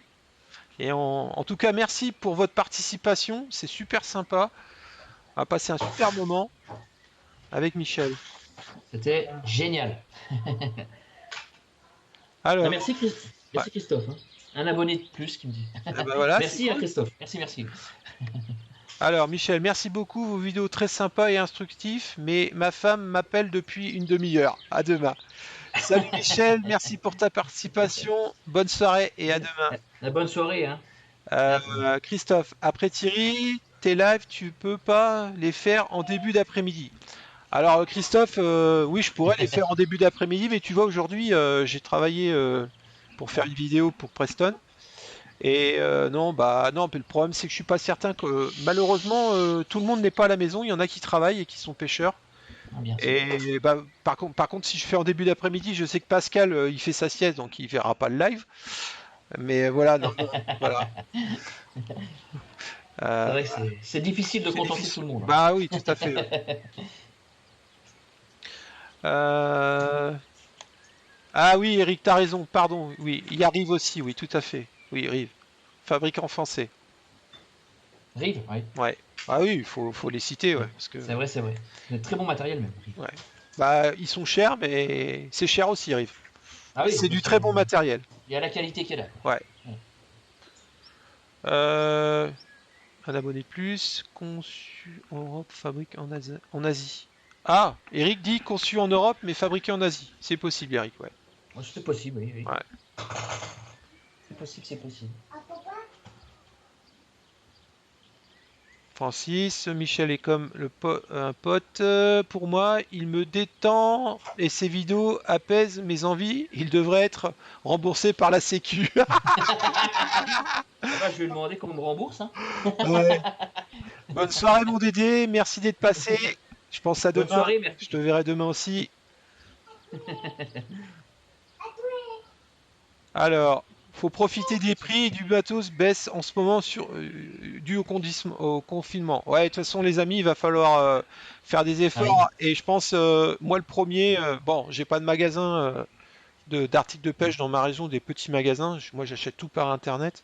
Et en tout cas, merci pour votre participation, c'est super sympa. On a passé un super moment avec Michel. C'était génial. Ah, Alors, merci, ouais, merci Christophe, hein. Un abonné de plus qui me dit. eh ben voilà, c'est Merci, hein, cool. Christophe. Merci, merci. Alors Michel, merci beaucoup, vos vidéos très sympas et instructives, mais ma femme m'appelle depuis une demi-heure. À demain. Salut Michel, merci pour ta participation. Bonne soirée et à demain. La bonne soirée, hein. Ah, Christophe, après Thierry, tes lives, tu peux pas les faire en début d'après-midi. Alors Christophe, oui, je pourrais les faire en début d'après-midi, mais tu vois, aujourd'hui, j'ai travaillé pour faire une vidéo pour Preston. Et non, bah non, mais le problème c'est que je suis pas certain que malheureusement tout le monde n'est pas à la maison. Il y en a qui travaillent et qui sont pêcheurs. bien sûr. Et bah, par contre, si je fais en début d'après-midi, je sais que Pascal il fait sa sieste, donc il verra pas le live. Mais voilà, non, voilà. C'est Euh, vrai que c'est difficile de c'est contenter difficile. tout le monde, hein. Bah oui, tout à fait. Ouais. Euh, Ah oui, Eric, t'as raison, pardon. Oui, il arrive aussi, oui, tout à fait. Oui, Rive. Fabricant français. Rive, oui. Ouais. Ah oui, faut les citer, ouais, parce que C'est vrai, c'est vrai. C'est un très bon matériel, même, Rive. ouais. Bah, ils sont chers, mais c'est cher aussi, Rive. Ah Mais oui, c'est bien du sûr. très bon matériel. Il y a la qualité qui est là. Ouais. Ouais. Euh, un abonné de plus, conçu en Europe, fabriqué en Asie. Ah, Eric dit conçu en Europe, mais fabriqué en Asie. C'est possible, Eric, ouais. Oh, c'est possible, oui, oui. Ouais. C'est possible, c'est possible. Francis, Michel est comme un pote. Pour moi, il me détend et ses vidéos apaisent mes envies. Il devrait être remboursé par la Sécu. Ah bah, je vais lui demander qu'on me rembourse, hein. Ouais. Bonne soirée, mon Dédé. Merci d'être passé. Je pense à Bonne demain. soirée, Je merci. te verrai demain aussi. Alors, faut profiter des prix et du matos baisse en ce moment dû au confinement. Ouais, de toute façon, les amis, il va falloir faire des Ah oui. efforts. Et je pense, moi, le premier, bon, j'ai pas de magasin d'articles de pêche dans ma région, des petits magasins. Moi, j'achète tout par internet.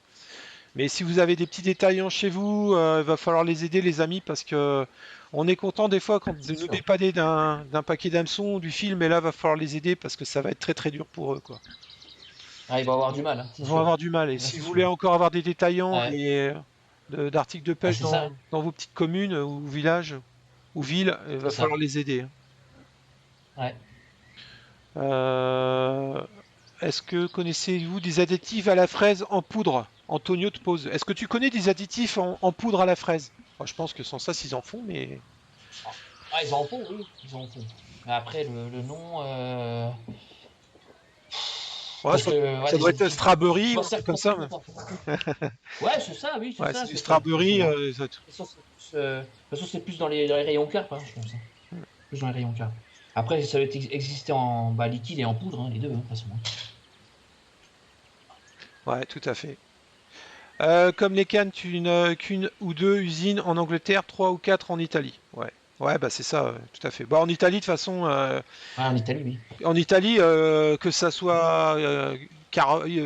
Mais si vous avez des petits détaillants chez vous, il va falloir les aider, les amis, parce que on est content des fois de C'est nous sûr. dépanner d'un paquet d'hameçons, du film, et là, va falloir les aider parce que ça va être très très dur pour eux, quoi. Ah, il va avoir du mal, hein, c'est Ils vont sûr. avoir du mal. Et Là, si c'est vous sûr. voulez encore avoir des détaillants Ouais. et d'articles de Ah, pêche c'est ça. dans vos petites communes ou villages ou villes, il C'est va falloir ça. les aider. Ouais. Euh, Est-ce que connaissez-vous des additifs à la fraise en poudre? Antonio te pose. Est-ce que tu connais des additifs en poudre à la fraise? Moi, je pense que sans ça, s'ils en font, mais Ah, ils en font, oui. Ils en font. Mais après, le nom. ouais, Parce que, ouais, ça des doit être additifs. Je Strawberry ou vois un truc comme certains ça. trucs comme ça. Ouais, c'est ça, oui, c'est Ouais, ça, c'est du c'est ça. Strawberry. De toute façon, c'est plus dans les rayons carpes, hein, je pense, hein. Plus dans les rayons carpes. Après, ça va exister en liquide et en poudre, hein, les deux, hein, de toute façon. Ouais, tout à fait. Comme les cannes, qu'une ou deux usines en Angleterre, trois ou quatre en Italie. Ouais, ouais, bah c'est ça, tout à fait. Bah en Italie, de toute façon, Ah, en Italie, oui. en Italie, que ça soit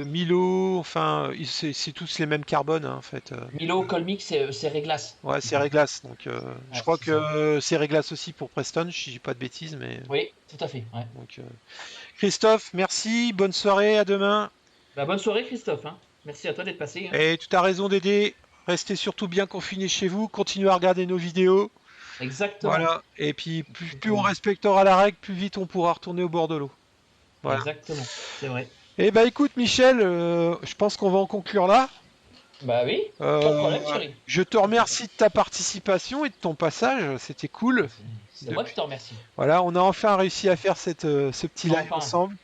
Milo, enfin, c'est tous les mêmes carbones hein, en fait. Milo, Colmix, c'est Réglas. Ouais, c'est Réglas. Donc, je Ouais, crois c'est ça. que c'est Réglas aussi pour Preston. Je dis pas de bêtises, mais Oui, tout à fait. Ouais. donc. Christophe, merci. Bonne soirée. À demain. Bah, bonne soirée, Christophe, hein. Merci à toi d'être passé, hein. Et tu as raison d'aider. Restez surtout bien confinés chez vous. Continuez à regarder nos vidéos. Exactement. Voilà. Et puis, plus on Exactement. respectera la règle, plus vite on pourra retourner au bord de l'eau. Voilà. Exactement. C'est vrai. Eh ben, écoute, Michel, je pense qu'on va en conclure là. Bah oui, pas de Euh, problème, Thierry. je te remercie de ta participation et de ton passage. C'était cool. C'est moi qui te remercie. Voilà, on a enfin réussi à faire ce petit live Enfin, ensemble.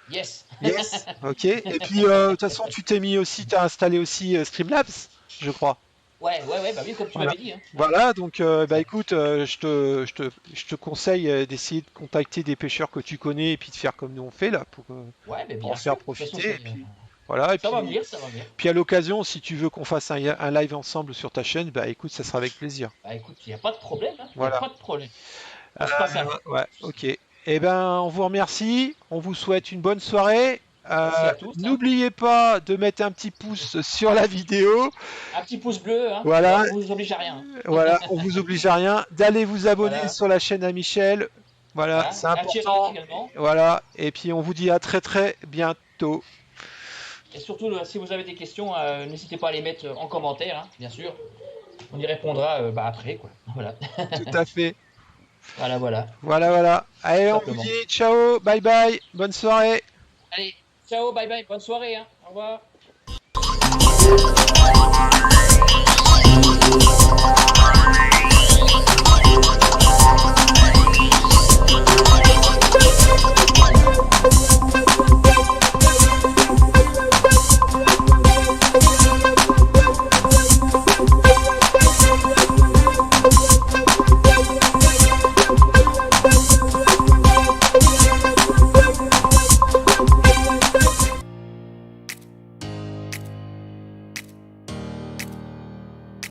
yes. Yes. Ok. Et puis, de toute façon, tu t'es mis aussi, tu as installé aussi Streamlabs, je crois. Ouais, bah oui, comme tu Voilà. m'avais dit. Hein. Voilà, donc écoute, je te conseille d'essayer de contacter des pêcheurs que tu connais et puis de faire comme nous on fait là Ouais, mais pour en bien faire sûr. De toute façon, profiter. Et puis voilà, et ça va puis, venir, ça va venir. puis à l'occasion, si tu veux qu'on fasse un live ensemble sur ta chaîne, bah écoute, ça sera avec plaisir. Bah écoute, il n'y a pas de problème, hein. Il n'y a Voilà. pas de problème. On se passe un. Ouais, ok. Eh ben, on vous remercie, on vous souhaite une bonne soirée. Merci à tous. Hein. N'oubliez pas de mettre un petit pouce sur la vidéo. Un petit pouce bleu, hein. Voilà, On vous oblige à rien. voilà, on vous oblige à rien. D'aller vous abonner Voilà. sur la chaîne à Michel. Voilà, Hein. c'est Un petit like important. également. Voilà, et puis on vous dit à très très bientôt. Et surtout, si vous avez des questions, n'hésitez pas à les mettre en commentaire, hein, bien sûr. On y répondra après, quoi. Voilà. Tout à fait. Voilà. Voilà. Allez, on vous Simplement. dit ciao, bye bye, bonne soirée. Allez, ciao, bye bye, bonne soirée. Hein. Au revoir.